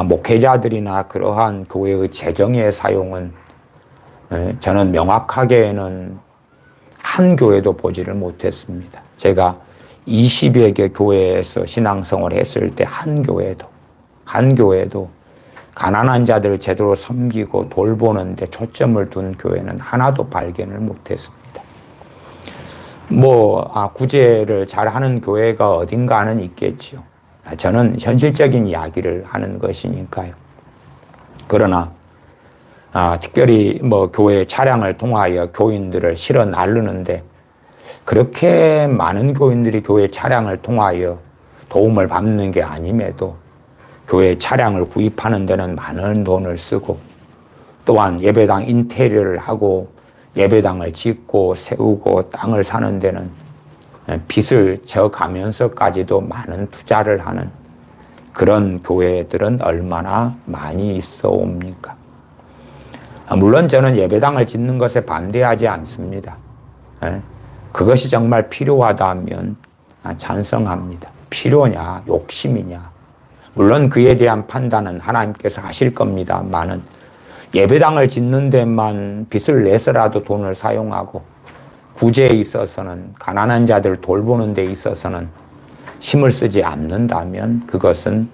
목회자들이나 그러한 교회의 재정의 사용은 저는 명확하게는 한 교회도 보지를 못했습니다. 제가 20여 개 교회에서 신앙생활을 했을 때 한 교회도 가난한 자들을 제대로 섬기고 돌보는데 초점을 둔 교회는 하나도 발견을 못했습니다. 구제를 잘하는 교회가 어딘가는 있겠지요. 저는 현실적인 이야기를 하는 것이니까요. 그러나 특별히 교회 차량을 통하여 교인들을 실어 나르는데 그렇게 많은 교인들이 교회 차량을 통하여 도움을 받는 게 아님에도 교회 차량을 구입하는 데는 많은 돈을 쓰고, 또한 예배당 인테리어를 하고 예배당을 짓고 세우고 땅을 사는 데는 빚을 져가면서까지도 많은 투자를 하는 그런 교회들은 얼마나 많이 있어 옵니까? 물론 저는 예배당을 짓는 것에 반대하지 않습니다. 그것이 정말 필요하다면 찬성합니다. 필요냐, 욕심이냐. 물론 그에 대한 판단은 하나님께서 하실 겁니다만은 예배당을 짓는 데만 빚을 내서라도 돈을 사용하고 구제에 있어서는, 가난한 자들 돌보는 데 있어서는 힘을 쓰지 않는다면 그것은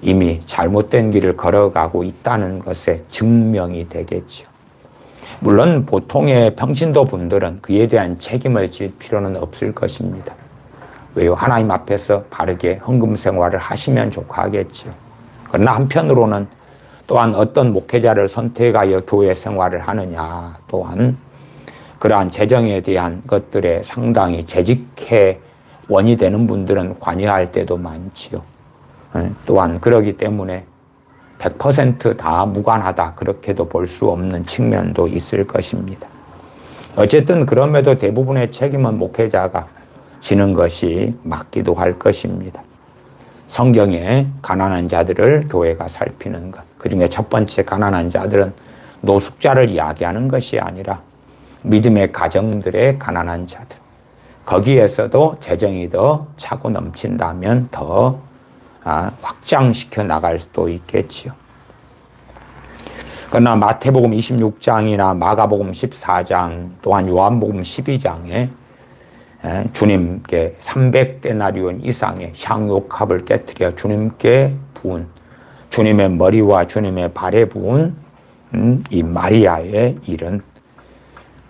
이미 잘못된 길을 걸어가고 있다는 것에 증명이 되겠죠. 물론 보통의 평신도 분들은 그에 대한 책임을 질 필요는 없을 것입니다. 왜요? 하나님 앞에서 바르게 헌금 생활을 하시면 좋겠죠. 그러나 한편으로는 또한 어떤 목회자를 선택하여 교회 생활을 하느냐, 또한 그러한 재정에 대한 것들에 상당히 재직해 원이 되는 분들은 관여할 때도 많지요. 또한 그러기 때문에 100% 다 무관하다, 그렇게도 볼 수 없는 측면도 있을 것입니다. 어쨌든 그럼에도 대부분의 책임은 목회자가 지는 것이 맞기도 할 것입니다. 성경에 가난한 자들을 교회가 살피는 것, 그 중에 첫 번째 가난한 자들은 노숙자를 이야기하는 것이 아니라 믿음의 가정들의 가난한 자들, 거기에서도 재정이 더 차고 넘친다면 더 확장시켜 나갈 수도 있겠지요. 그러나 마태복음 26장이나 마가복음 14장, 또한 요한복음 12장에 주님께 300데나리온 이상의 향유값을 깨뜨려 주님께 부은, 주님의 머리와 주님의 발에 부은 이 마리아의 일은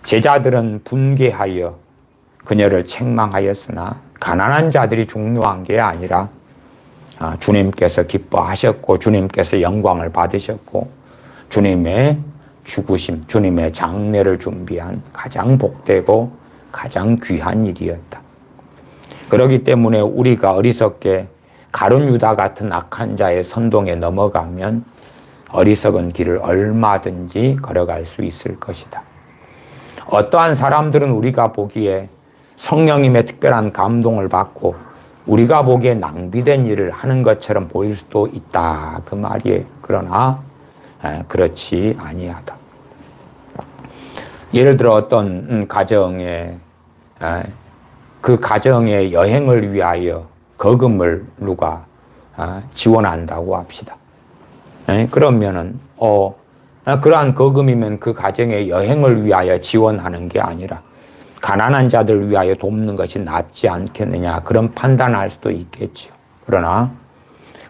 제자들은 분개하여 그녀를 책망하였으나 가난한 자들이 중요한 게 아니라 주님께서 기뻐하셨고 주님께서 영광을 받으셨고 주님의 죽으심, 주님의 장례를 준비한 가장 복되고 가장 귀한 일이었다. 그렇기 때문에 우리가 어리석게 가룟 유다 같은 악한 자의 선동에 넘어가면 어리석은 길을 얼마든지 걸어갈 수 있을 것이다. 어떠한 사람들은 우리가 보기에 성령님의 특별한 감동을 받고 우리가 보기에 낭비된 일을 하는 것처럼 보일 수도 있다, 그 말이에요. 그러나 그렇지 아니하다. 예를 들어 어떤 가정에 그 가정의 여행을 위하여 거금을 누가 지원한다고 합시다. 그러면은 그러한 거금이면 그 가정의 여행을 위하여 지원하는 게 아니라 가난한 자들 위하여 돕는 것이 낫지 않겠느냐, 그런 판단할 수도 있겠죠. 그러나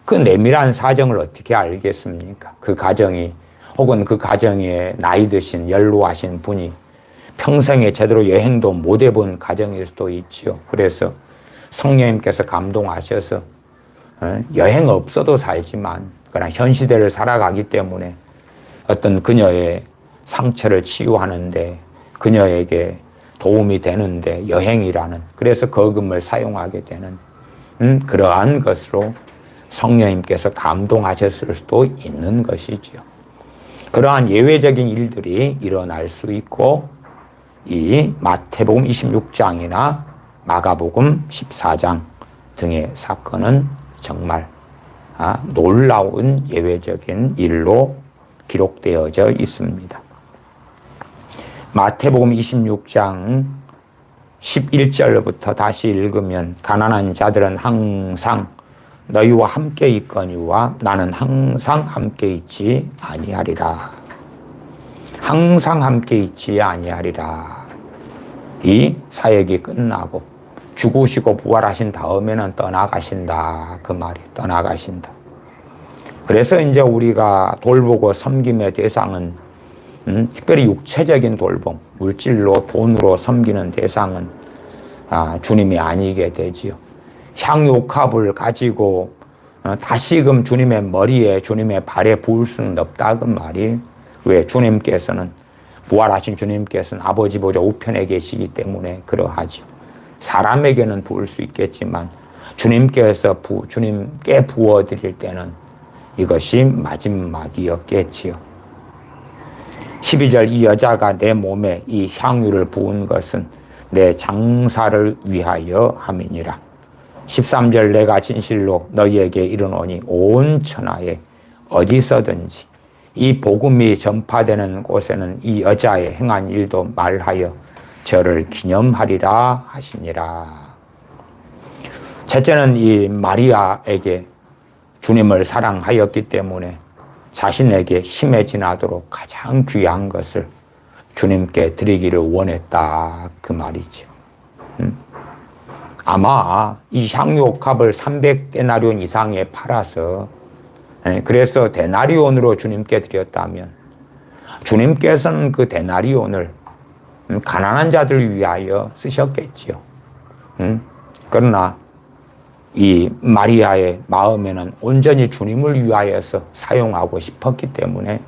그 내밀한 사정을 어떻게 알겠습니까? 그 가정이, 혹은 그 가정에 나이 드신 연로하신 분이 평생에 제대로 여행도 못 해본 가정일 수도 있지요. 그래서 성령님께서 감동하셔서 여행 없어도 살지만 그러나 현 시대를 살아가기 때문에 어떤 그녀의 상처를 치유하는데, 그녀에게 도움이 되는데 여행이라는, 그래서 거금을 사용하게 되는 그러한 것으로 성령님께서 감동하셨을 수도 있는 것이지요. 그러한 예외적인 일들이 일어날 수 있고, 이 마태복음 26장이나 마가복음 14장 등의 사건은 정말 놀라운 예외적인 일로 기록되어져 있습니다. 마태복음 26장 11절부터 다시 읽으면, 가난한 자들은 항상 너희와 함께 있거니와 나는 항상 함께 있지 아니하리라. 항상 함께 있지 아니하리라. 이 사역이 끝나고 죽으시고 부활하신 다음에는 떠나가신다. 그 말이 떠나가신다. 그래서 이제 우리가 돌보고 섬김의 대상은 특별히 육체적인 돌봄, 물질로 돈으로 섬기는 대상은 주님이 아니게 되지요. 향유옥합을 가지고 다시금 주님의 머리에, 주님의 발에 부을 수는 없다. 그 말이, 왜? 주님께서는, 부활하신 주님께서는 아버지 보좌 우편에 계시기 때문에 그러하죠. 사람에게는 부을 수 있겠지만 주님께 부어드릴 때는 이것이 마지막이었겠지요. 12절, 이 여자가 내 몸에 이 향유를 부은 것은 내 장사를 위하여 함이니라. 13절, 내가 진실로 너희에게 이르노니 온 천하에 어디서든지 이 복음이 전파되는 곳에는 이 여자의 행한 일도 말하여 저를 기념하리라 하시니라. 첫째는 이 마리아에게 주님을 사랑하였기 때문에 자신에게 힘에 지나도록 가장 귀한 것을 주님께 드리기를 원했다. 그 말이죠. 아마 이 향유옥합을 300데나리온 이상에 팔아서, 그래서 데나리온으로 주님께 드렸다면 주님께서는 그 데나리온을 가난한 자들 위하여 쓰셨겠지요. 그러나 이 마리아의 마음에는 온전히 주님을 위하여서 사용하고 싶었기 때문에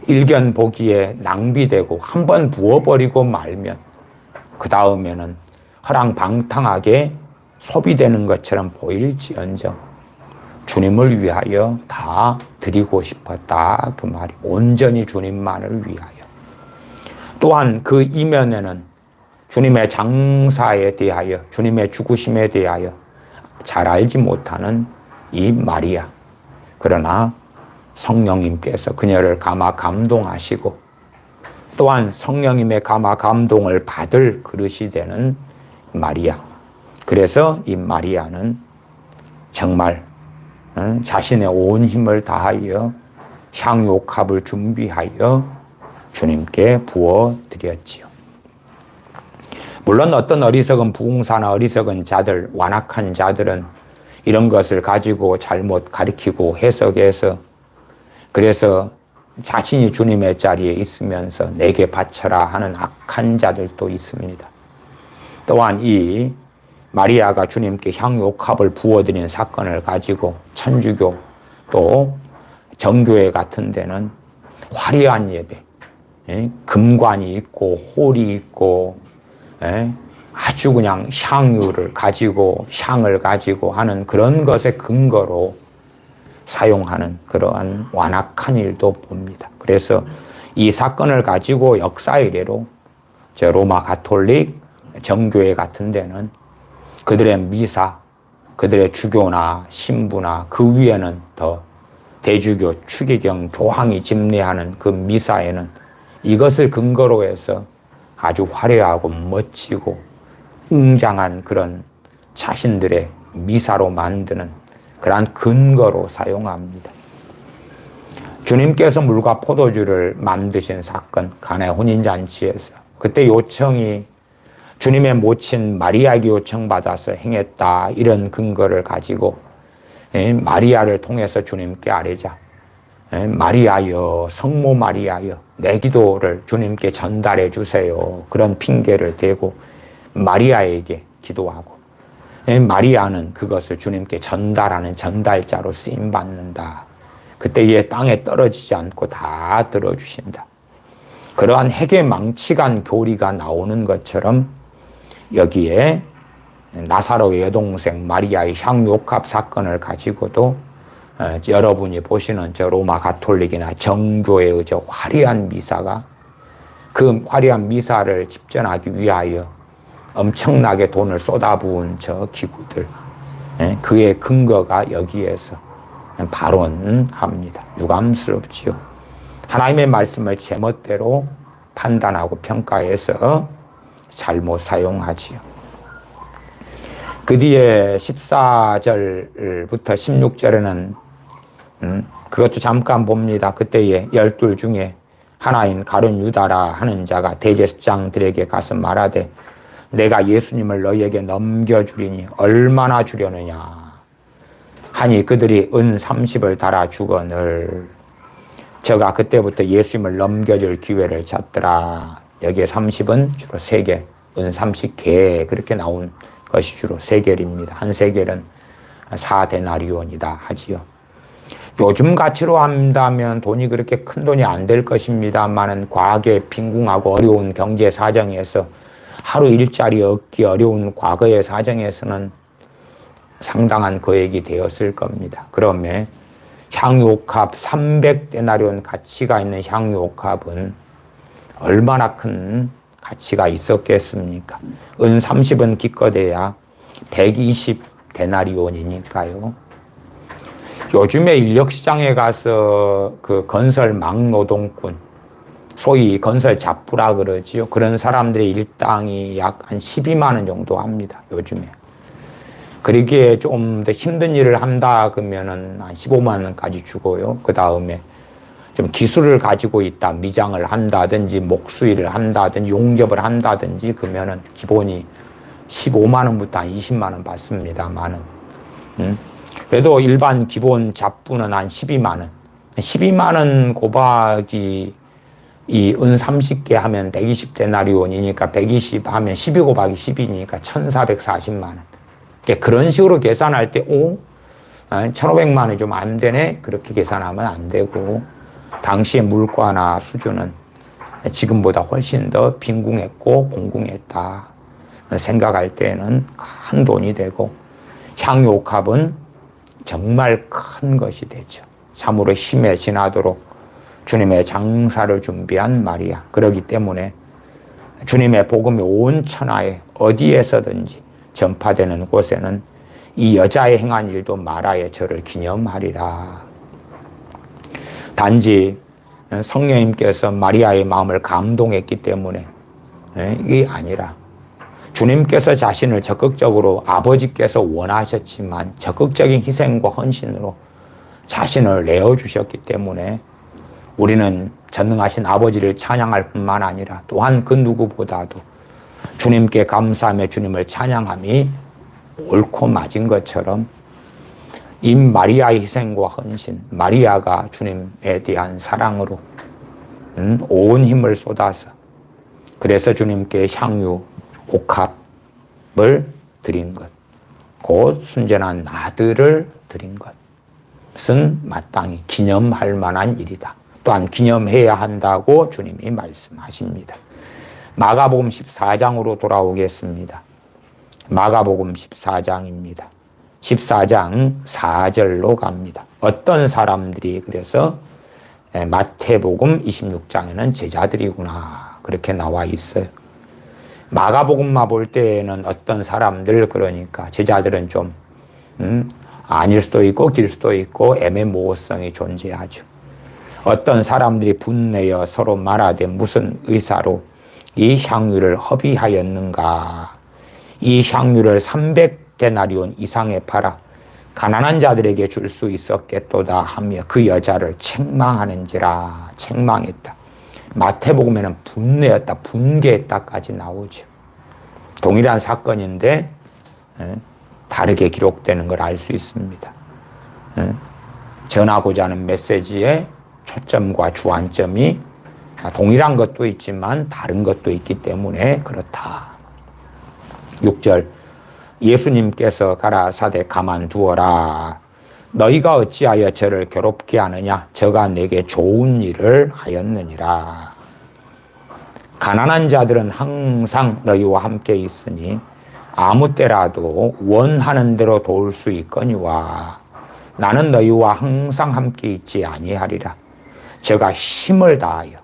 일견 보기에 낭비되고 한번 부어버리고 말면 그 다음에는 허랑방탕하게 소비되는 것처럼 보일지언정 주님을 위하여 다 드리고 싶었다. 그 말이, 온전히 주님만을 위하여. 또한 그 이면에는 주님의 장사에 대하여, 주님의 죽으심에 대하여 잘 알지 못하는 이 마리아. 그러나 성령님께서 그녀를 감화 감동하시고 또한 성령님의 감화 감동을 받을 그릇이 되는 마리아. 그래서 이 마리아는 정말 자신의 온 힘을 다하여 향유옥합을 준비하여 주님께 부어드렸지요. 물론 어떤 어리석은 부흥사나 어리석은 자들, 완악한 자들은 이런 것을 가지고 잘못 가리키고 해석해서, 그래서 자신이 주님의 자리에 있으면서 내게 바쳐라 하는 악한 자들도 있습니다. 또한 이 마리아가 주님께 향유옥합을 부어드린 사건을 가지고 천주교 또 정교회 같은 데는 화려한 예배, 금관이 있고 홀이 있고 아주 그냥 향유를 가지고 향을 가지고 하는 그런 것의 근거로 사용하는 그러한 완악한 일도 봅니다. 그래서 이 사건을 가지고 역사 이래로 저 로마 가톨릭 정교회 같은 데는 그들의 미사, 그들의 주교나 신부나 그 위에는 더 대주교, 추기경, 교황이 집례하는 그 미사에는 이것을 근거로 해서 아주 화려하고 멋지고 웅장한 그런 자신들의 미사로 만드는 그러한 근거로 사용합니다. 주님께서 물과 포도주를 만드신 사건, 가나의 혼인잔치에서 그때 요청이 주님의 모친 마리아에게 요청받아서 행했다, 이런 근거를 가지고 마리아를 통해서 주님께 아뢰자. 마리아여, 성모 마리아여, 내 기도를 주님께 전달해 주세요. 그런 핑계를 대고 마리아에게 기도하고, 마리아는 그것을 주님께 전달하는 전달자로 쓰임받는다. 그때 얘 땅에 떨어지지 않고 다 들어주신다. 그러한 해괴망측한 교리가 나오는 것처럼 여기에 나사로의 여동생 마리아의 향유옥합 사건을 가지고도 여러분이 보시는 저 로마 가톨릭이나 정교회의 저 화려한 미사가, 그 화려한 미사를 집전하기 위하여 엄청나게 돈을 쏟아부은 저 기구들, 그의 근거가 여기에서 발언합니다. 유감스럽지요. 하나님의 말씀을 제멋대로 판단하고 평가해서 잘못 사용하지요. 그 뒤에 14절부터 16절에는 그것도 잠깐 봅니다. 그때에 12 중에 하나인 가룟 유다라 하는 자가 대제사장들에게 가서 말하되 내가 예수님을 너희에게 넘겨주리니 얼마나 주려느냐 하니 그들이 은 30을 달아 주거늘. 저가 그때부터 예수님을 넘겨줄 기회를 찾더라. 여기에 30은 주로 세겔, 은 30개, 그렇게 나온 것이 주로 세겔입니다. 한 세겔은 4데나리온이다 하지요. 요즘 가치로 한다면 돈이 그렇게 큰 돈이 안 될 것입니다만은 과거에 빈궁하고 어려운 경제 사정에서 하루 일자리 얻기 어려운 과거의 사정에서는 상당한 거액이 되었을 겁니다. 그러면 향유옥합 300데나리온 가치가 있는 향유옥합은 얼마나 큰 가치가 있었겠습니까? 은 30은 기껏해야 120데나리온이니까요. 요즘에 인력시장에 가서 그 건설 막노동꾼, 소위 건설 잡부라 그러지요. 그런 사람들의 일당이 약 한 12만 원 정도 합니다. 요즘에. 그러기에 좀 더 힘든 일을 한다 그러면은 한 15만 원까지 주고요. 그 다음에 좀 기술을 가지고 있다, 미장을 한다든지 목수일을 한다든지 용접을 한다든지 그러면은 기본이 15만 원부터 한 20만 원 받습니다만은, 그래도 일반 기본 잡부는 한 12만 원. 12만 원 곱하기 이 은 30개 하면 120데나리온이니까 120 하면 12 곱하기 10이니까 1440만 원. 그런 식으로 계산할 때, 1500만 원이 좀 안 되네? 그렇게 계산하면 안 되고, 당시의 물가나 수준은 지금보다 훨씬 더 빈궁했고 공궁했다 생각할 때는 큰 돈이 되고, 향유옥합은 정말 큰 것이 되죠. 참으로 힘에 지나도록 주님의 장사를 준비한 마리아. 그렇기 때문에 주님의 복음이 온 천하에 어디에서든지 전파되는 곳에는 이 여자의 행한 일도 마라의 저를 기념하리라. 단지 성령님께서 마리아의 마음을 감동했기 때문에 이게 아니라 주님께서 자신을 적극적으로 아버지께서 원하셨지만 적극적인 희생과 헌신으로 자신을 내어주셨기 때문에 우리는 전능하신 아버지를 찬양할 뿐만 아니라 또한 그 누구보다도 주님께 감사하며 주님을 찬양함이 옳고 맞은 것처럼 이 마리아의 희생과 헌신, 마리아가 주님에 대한 사랑으로 온 힘을 쏟아서 그래서 주님께 향유 옥합을 드린 것, 곧 순전한 아들을 드린 것은 마땅히 기념할 만한 일이다. 또한 기념해야 한다고 주님이 말씀하십니다. 마가복음 14장으로 돌아오겠습니다. 마가복음 14장입니다. 14장 4절로 갑니다. 어떤 사람들이 그래서 마태복음 26장에는 제자들이구나 그렇게 나와 있어요. 마가복음만 볼 때는 어떤 사람들, 그러니까 제자들은 좀 아닐 수도 있고 길 수도 있고 애매모호성이 존재하죠. 어떤 사람들이 분내어 서로 말하되 무슨 의사로 이 향유를 허비하였는가. 이 향유를 300 데나리온 이상에 팔아 가난한 자들에게 줄 수 있었겠도다 하며 그 여자를 책망하는지라. 책망했다. 마태복음에는 분노했다, 분개했다까지 나오죠. 동일한 사건인데 다르게 기록되는 걸 알 수 있습니다. 전하고자 하는 메시지의 초점과 주안점이 동일한 것도 있지만 다른 것도 있기 때문에 그렇다. 6절, 예수님께서 가라사대 가만두어라. 너희가 어찌하여 저를 괴롭게 하느냐? 저가 내게 좋은 일을 하였느니라. 가난한 자들은 항상 너희와 함께 있으니 아무 때라도 원하는 대로 도울 수 있거니와 나는 너희와 항상 함께 있지 아니하리라. 제가 힘을 다하여,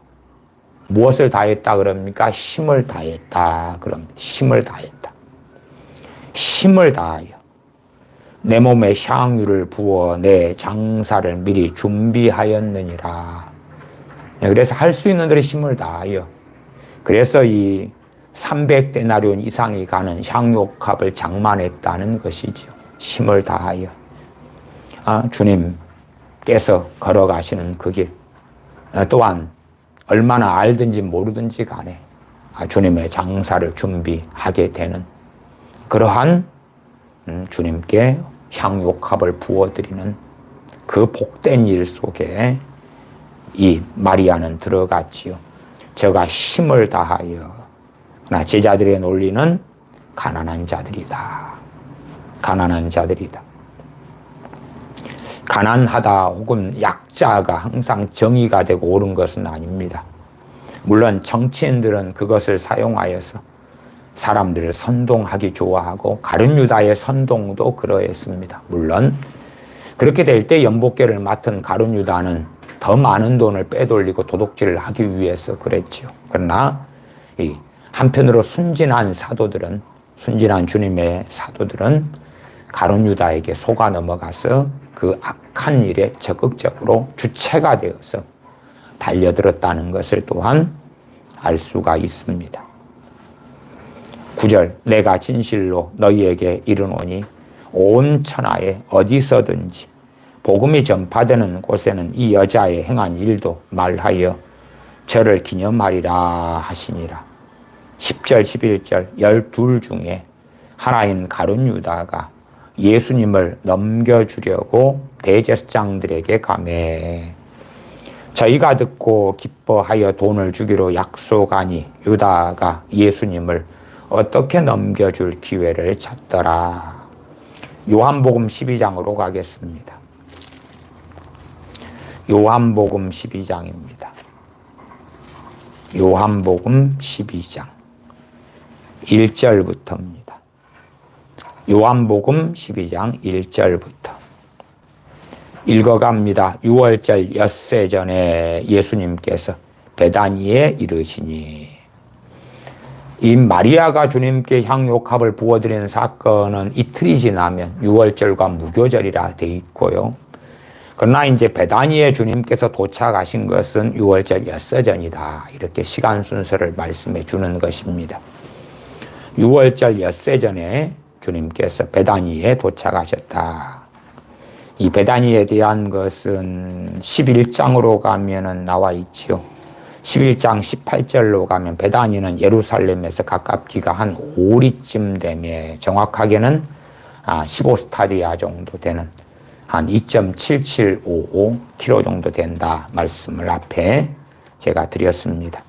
무엇을 다했다 그럽니까? 힘을 다했다 그럽니다. 힘을 다했다. 힘을 다하여 내 몸에 향유를 부어 내 장사를 미리 준비하였느니라. 그래서 할 수 있는 대로 힘을 다하여, 그래서 이 300데나리온 이상이 가는 향유값을 장만했다는 것이죠. 힘을 다하여. 주님께서 걸어가시는 그 길, 또한 얼마나 알든지 모르든지 간에 주님의 장사를 준비하게 되는 그러한 주님께 향유값을 부어드리는 그 복된 일 속에 이 마리아는 들어갔지요. 저가 힘을 다하여, 그러나 제자들의 논리는 가난한 자들이다. 가난한 자들이다. 가난하다 혹은 약자가 항상 정의가 되고 옳은 것은 아닙니다. 물론 정치인들은 그것을 사용하여서 사람들을 선동하기 좋아하고 가룟 유다의 선동도 그러했습니다. 물론 그렇게 될 때 연복계를 맡은 가룟 유다는 더 많은 돈을 빼돌리고 도둑질을 하기 위해서 그랬죠. 그러나 한편으로 순진한 사도들은, 순진한 주님의 사도들은 가룟 유다에게 속아 넘어가서 그 악한 일에 적극적으로 주체가 되어서 달려들었다는 것을 또한 알 수가 있습니다. 9절, 내가 진실로 너희에게 이르노니 온 천하에 어디서든지 복음이 전파되는 곳에는 이 여자의 행한 일도 말하여 저를 기념하리라 하시니라. 10절, 11절, 12 중에 하나인 가룟 유다가 예수님을 넘겨주려고 대제사장들에게 가매 저희가 듣고 기뻐하여 돈을 주기로 약속하니 유다가 예수님을 어떻게 넘겨줄 기회를 찾더라. 요한복음 12장으로 가겠습니다. 요한복음 12장입니다. 요한복음 12장 1절부터입니다. 요한복음 12장 1절부터 읽어갑니다. 6월절 엿새 전에 예수님께서 베다니에 이르시니, 이 마리아가 주님께 향유값을 부어드리는 사건은 이틀이 지나면 6월절과 무교절이라 돼 있고요. 그러나 이제 베다니에 주님께서 도착하신 것은 6월절 엿새 전이다. 이렇게 시간 순서를 말씀해 주는 것입니다. 6월절 엿새 전에 주님께서 베다니에 도착하셨다. 이 베다니에 대한 것은 11장으로 가면은 나와 있지요. 11장 18절로 가면 베다니는 예루살렘에서 가깝기가 한 5리쯤 되며 정확하게는 15스타디아 정도 되는 한 2.7755km 정도 된다 말씀을 앞에 제가 드렸습니다.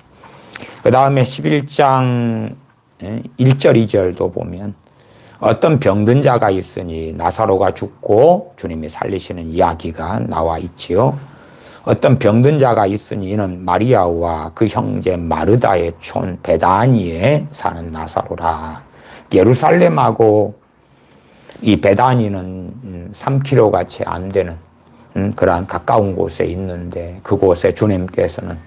그 다음에 11장 1절 2절도 보면 어떤 병든 자가 있으니 나사로가 죽고 주님이 살리시는 이야기가 나와 있지요. 어떤 병든 자가 있으니 이는 마리아와 그 형제 마르다의 촌 베다니에 사는 나사로라. 예루살렘하고 이 베다니는 3km가 채 안 되는 그러한 가까운 곳에 있는데, 그곳에 주님께서는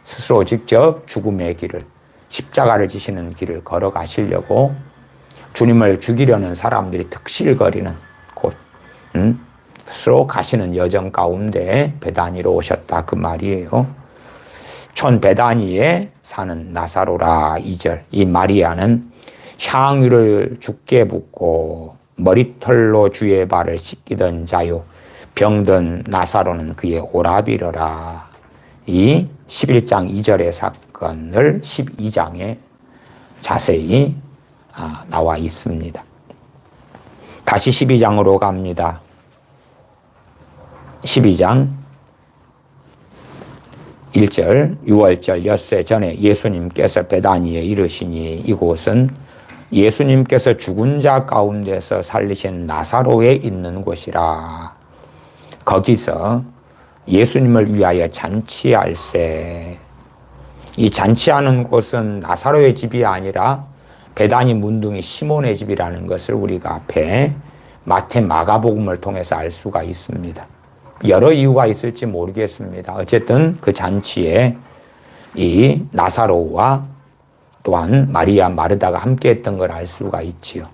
스스로 직접 죽음의 길을, 십자가를 지시는 길을 걸어가시려고 주님을 죽이려는 사람들이 득실거리는 곳, 스스로 가시는 여정 가운데 베다니로 오셨다 그 말이에요. 촌 베다니에 사는 나사로라 2절. 이 마리아는 향유를 죽게 붓고 머리털로 주의 발을 씻기던 자요 병든 나사로는 그의 오라비러라. 이 11장 2절의 사건을 12장에 자세히 나와 있습니다. 다시 12장으로 갑니다. 12장 1절 6월절 엿새 전에 예수님께서 베다니에 이르시니 이곳은 예수님께서 죽은 자 가운데서 살리신 나사로에 있는 곳이라. 거기서 예수님을 위하여 잔치할세. 이 잔치하는 곳은 나사로의 집이 아니라 베다니 문둥이 시몬의 집이라는 것을 우리가 앞에 마태 마가복음을 통해서 알 수가 있습니다. 여러 이유가 있을지 모르겠습니다. 어쨌든 그 잔치에 이 나사로와 또한 마리아, 마르다가 함께 했던 걸 알 수가 있지요.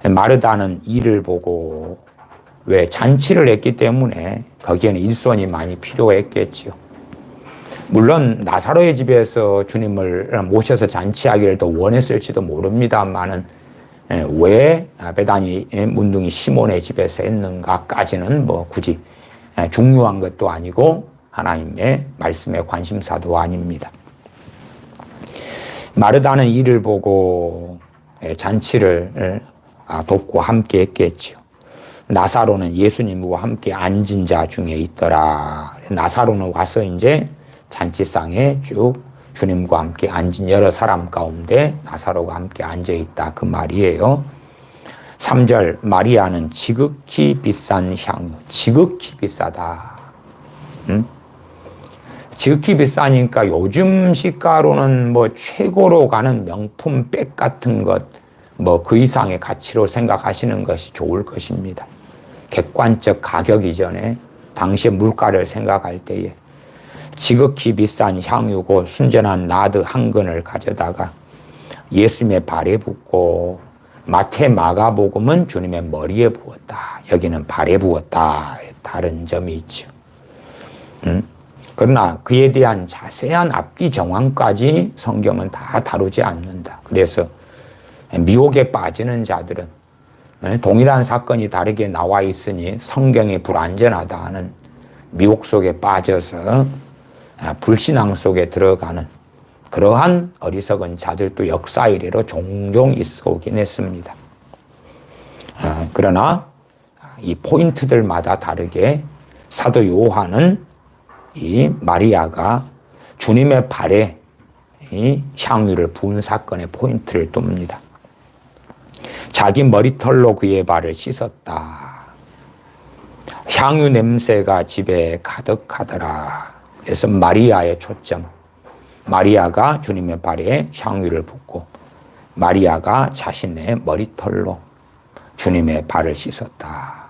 마르다는 이를 보고 왜 잔치를 했기 때문에 거기에는 일손이 많이 필요했겠지요. 물론 나사로의 집에서 주님을 모셔서 잔치하기를 더 원했을지도 모릅니다만은 왜 베다니 문둥이 시몬의 집에서 했는가까지는 뭐 굳이 중요한 것도 아니고 하나님의 말씀의 관심사도 아닙니다. 마르다는 이를 보고 잔치를 돕고 함께 했겠죠. 나사로는 예수님과 함께 앉은 자 중에 있더라. 나사로는 와서 이제 잔치상에 쭉 주님과 함께 앉은 여러 사람 가운데 나사로가 함께 앉아 있다. 그 말이에요. 3절 마리아는 지극히 비싼 향유. 지극히 비싸다. 지극히 비싸니까 요즘 시가로는 뭐 최고로 가는 명품 백 같은 것, 뭐 그 이상의 가치로 생각하시는 것이 좋을 것입니다. 객관적 가격 이전에 당시의 물가를 생각할 때에 지극히 비싼 향유고 순전한 나드 한 근을 가져다가 예수님의 발에 붓고 마태 마가복음은 주님의 머리에 부었다. 여기는 발에 부었다. 다른 점이 있죠. 그러나 그에 대한 자세한 앞뒤 정황까지 성경은 다 다루지 않는다. 그래서 미혹에 빠지는 자들은 동일한 사건이 다르게 나와 있으니 성경이 불완전하다 하는 미혹 속에 빠져서 불신앙 속에 들어가는 그러한 어리석은 자들도 역사 이래로 종종 있어 오긴 했습니다. 그러나 이 포인트들마다 다르게 사도 요한은 이 마리아가 주님의 발에 이 향유를 부은 사건의 포인트를 둡니다. 자기 머리털로 그의 발을 씻었다. 향유 냄새가 집에 가득하더라. 그래서 마리아의 초점. 마리아가 주님의 발에 향유를 붓고 마리아가 자신의 머리털로 주님의 발을 씻었다.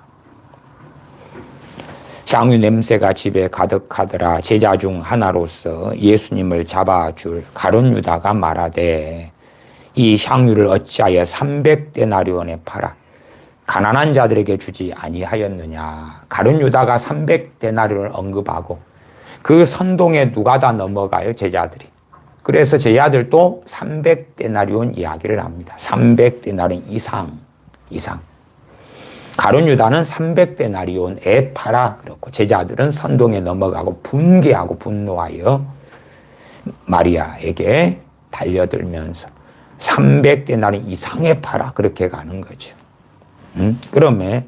향유 냄새가 집에 가득하더라. 제자 중 하나로서 예수님을 잡아줄 가룟 유다가 말하되 이 향유를 어찌하여 300데나리온에 팔아 가난한 자들에게 주지 아니하였느냐. 가룟 유다가 300데나리온을 언급하고 그 선동에 누가 다 넘어가요? 제자들이. 그래서 제자들도 300데나리온 이야기를 합니다. 300데나리온 이상. 가룟 유다는 300데나리온에 팔아 그렇고 제자들은 선동에 넘어가고 분개하고 분노하여 마리아에게 달려들면서 300데나리온 이상에 팔아 그렇게 가는 거죠. 그러면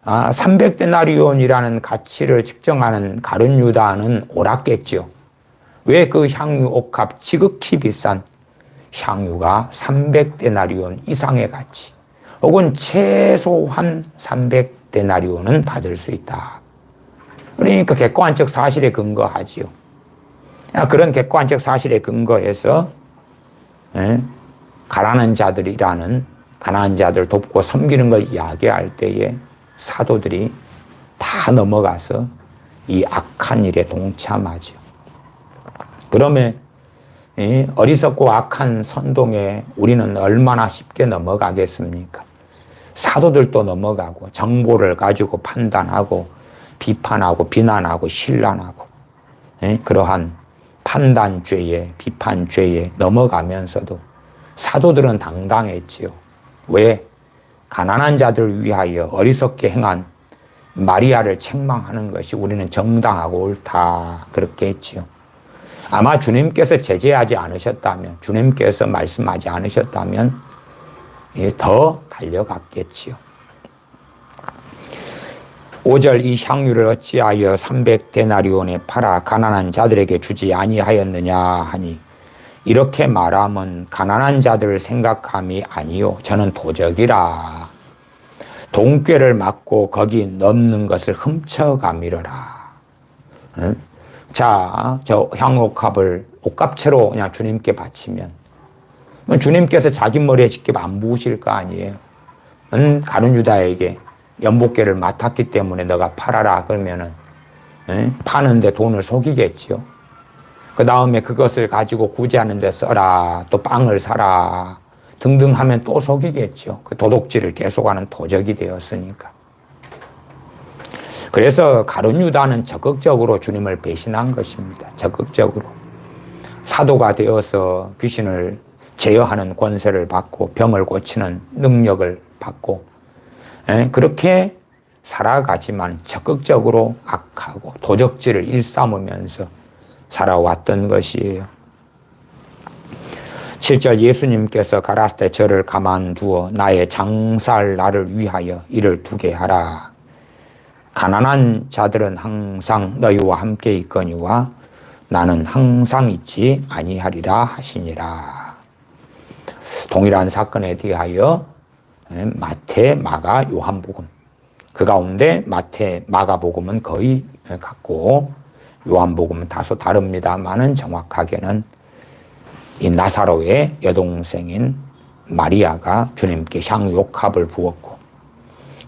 300데나리온이라는 가치를 측정하는 가룟 유다는 옳았겠죠. 왜 그 향유 옥합 지극히 비싼 향유가 300데나리온 이상의 가치 혹은 최소한 300데나리온은 받을 수 있다. 그러니까 객관적 사실에 근거하지요. 그런 객관적 사실에 근거해서 가난한 자들 돕고 섬기는 걸 이야기할 때에 사도들이 다 넘어가서 이 악한 일에 동참하죠. 그러면 어리석고 악한 선동에 우리는 얼마나 쉽게 넘어가겠습니까? 사도들도 넘어가고 정보를 가지고 판단하고 비판하고 비난하고 신란하고 그러한 판단죄에 비판죄에 넘어가면서도 사도들은 당당했지요. 왜? 가난한 자들을 위하여 어리석게 행한 마리아를 책망하는 것이 우리는 정당하고 옳다 그렇게 했지요. 아마 주님께서 제재하지 않으셨다면, 주님께서 말씀하지 않으셨다면 더 달려갔겠지요. 5절 이 향유를 어찌하여 300데나리온에 팔아 가난한 자들에게 주지 아니하였느냐 하니 이렇게 말하면 가난한 자들을 생각함이 아니요 저는 도적이라 동꾀를 맞고 거기 넣는 것을 훔쳐가미러라. 응? 자, 저 향옥합을 옷값채로 그냥 주님께 바치면 주님께서 자기 머리에 직접 안 부으실 거 아니에요. 가룟 유다에게 연복계를 맡았기 때문에 너가 팔아라 그러면은 파는데 돈을 속이겠지요. 그 다음에 그것을 가지고 구제하는 데 써라, 또 빵을 사라 등등 하면 또 속이겠죠. 그 도둑질을 계속하는 도적이 되었으니까. 그래서 가룟 유다는 적극적으로 주님을 배신한 것입니다. 적극적으로. 사도가 되어서 귀신을 제어하는 권세를 받고 병을 고치는 능력을 받고 그렇게 살아가지만 적극적으로 악하고 도적질을 일삼으면서 살아왔던 것이에요. 7절 예수님께서 가라사대 저를 가만두어 나의 장사할 날을 위하여 이를 두게 하라. 가난한 자들은 항상 너희와 함께 있거니와 나는 항상 있지 아니하리라 하시니라. 동일한 사건에 대하여 마태, 마가, 요한복음 그 가운데 마태, 마가복음은 거의 같고 요한복음은 다소 다릅니다만은 정확하게는 이 나사로의 여동생인 마리아가 주님께 향유옥합을 부었고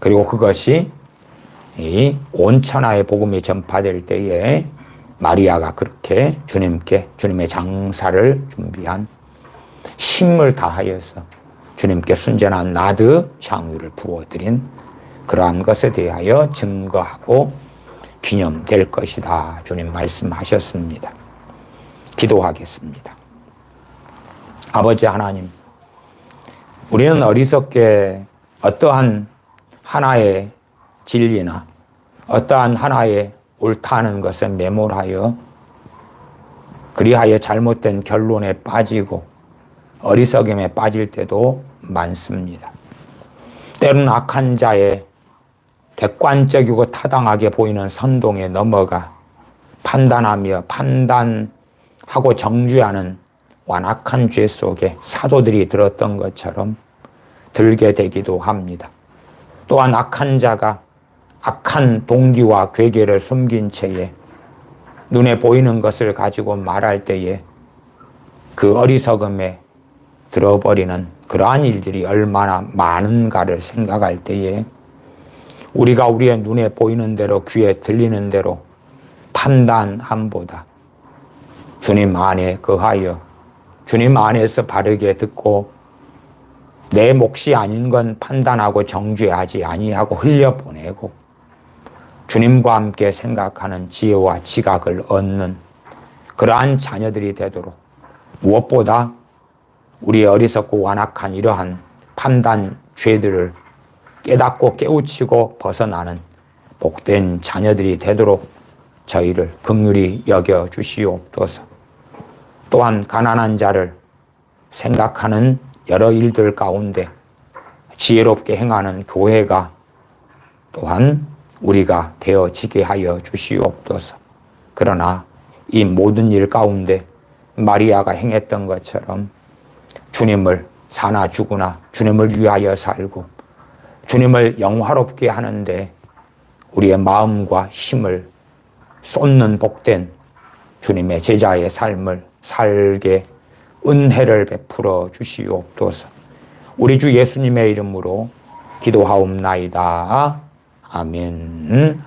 그리고 그것이 이 온 천하의 복음이 전파될 때에 마리아가 그렇게 주님께 주님의 장사를 준비한 힘을 다하여서 주님께 순전한 나드 향유를 부어드린 그러한 것에 대하여 증거하고 기념될 것이다. 주님 말씀하셨습니다. 기도하겠습니다. 아버지 하나님, 우리는 어리석게 어떠한 하나의 진리나 어떠한 하나의 옳다는 것에 매몰하여 그리하여 잘못된 결론에 빠지고 어리석음에 빠질 때도 많습니다. 때로는 악한 자의 객관적이고 타당하게 보이는 선동에 넘어가 판단하며 판단하고 정죄하는 완악한 죄 속에 사도들이 들었던 것처럼 들게 되기도 합니다. 또한 악한 자가 악한 동기와 괴계를 숨긴 채에 눈에 보이는 것을 가지고 말할 때에 그 어리석음에 들어버리는 그러한 일들이 얼마나 많은가를 생각할 때에 우리가 우리의 눈에 보이는 대로 귀에 들리는 대로 판단함보다 주님 안에 거하여 주님 안에서 바르게 듣고 내 몫이 아닌 건 판단하고 정죄하지 아니하고 흘려보내고 주님과 함께 생각하는 지혜와 지각을 얻는 그러한 자녀들이 되도록 무엇보다 우리의 어리석고 완악한 이러한 판단 죄들을 깨닫고 깨우치고 벗어나는 복된 자녀들이 되도록 저희를 긍휼히 여겨 주시옵소서. 또한 가난한 자를 생각하는 여러 일들 가운데 지혜롭게 행하는 교회가 또한 우리가 되어지게 하여 주시옵소서. 그러나 이 모든 일 가운데 마리아가 행했던 것처럼 주님을 사나 죽으나 주님을 위하여 살고 주님을 영화롭게 하는데 우리의 마음과 힘을 쏟는 복된 주님의 제자의 삶을 살게 은혜를 베풀어 주시옵소서. 우리 주 예수님의 이름으로 기도하옵나이다. 아멘.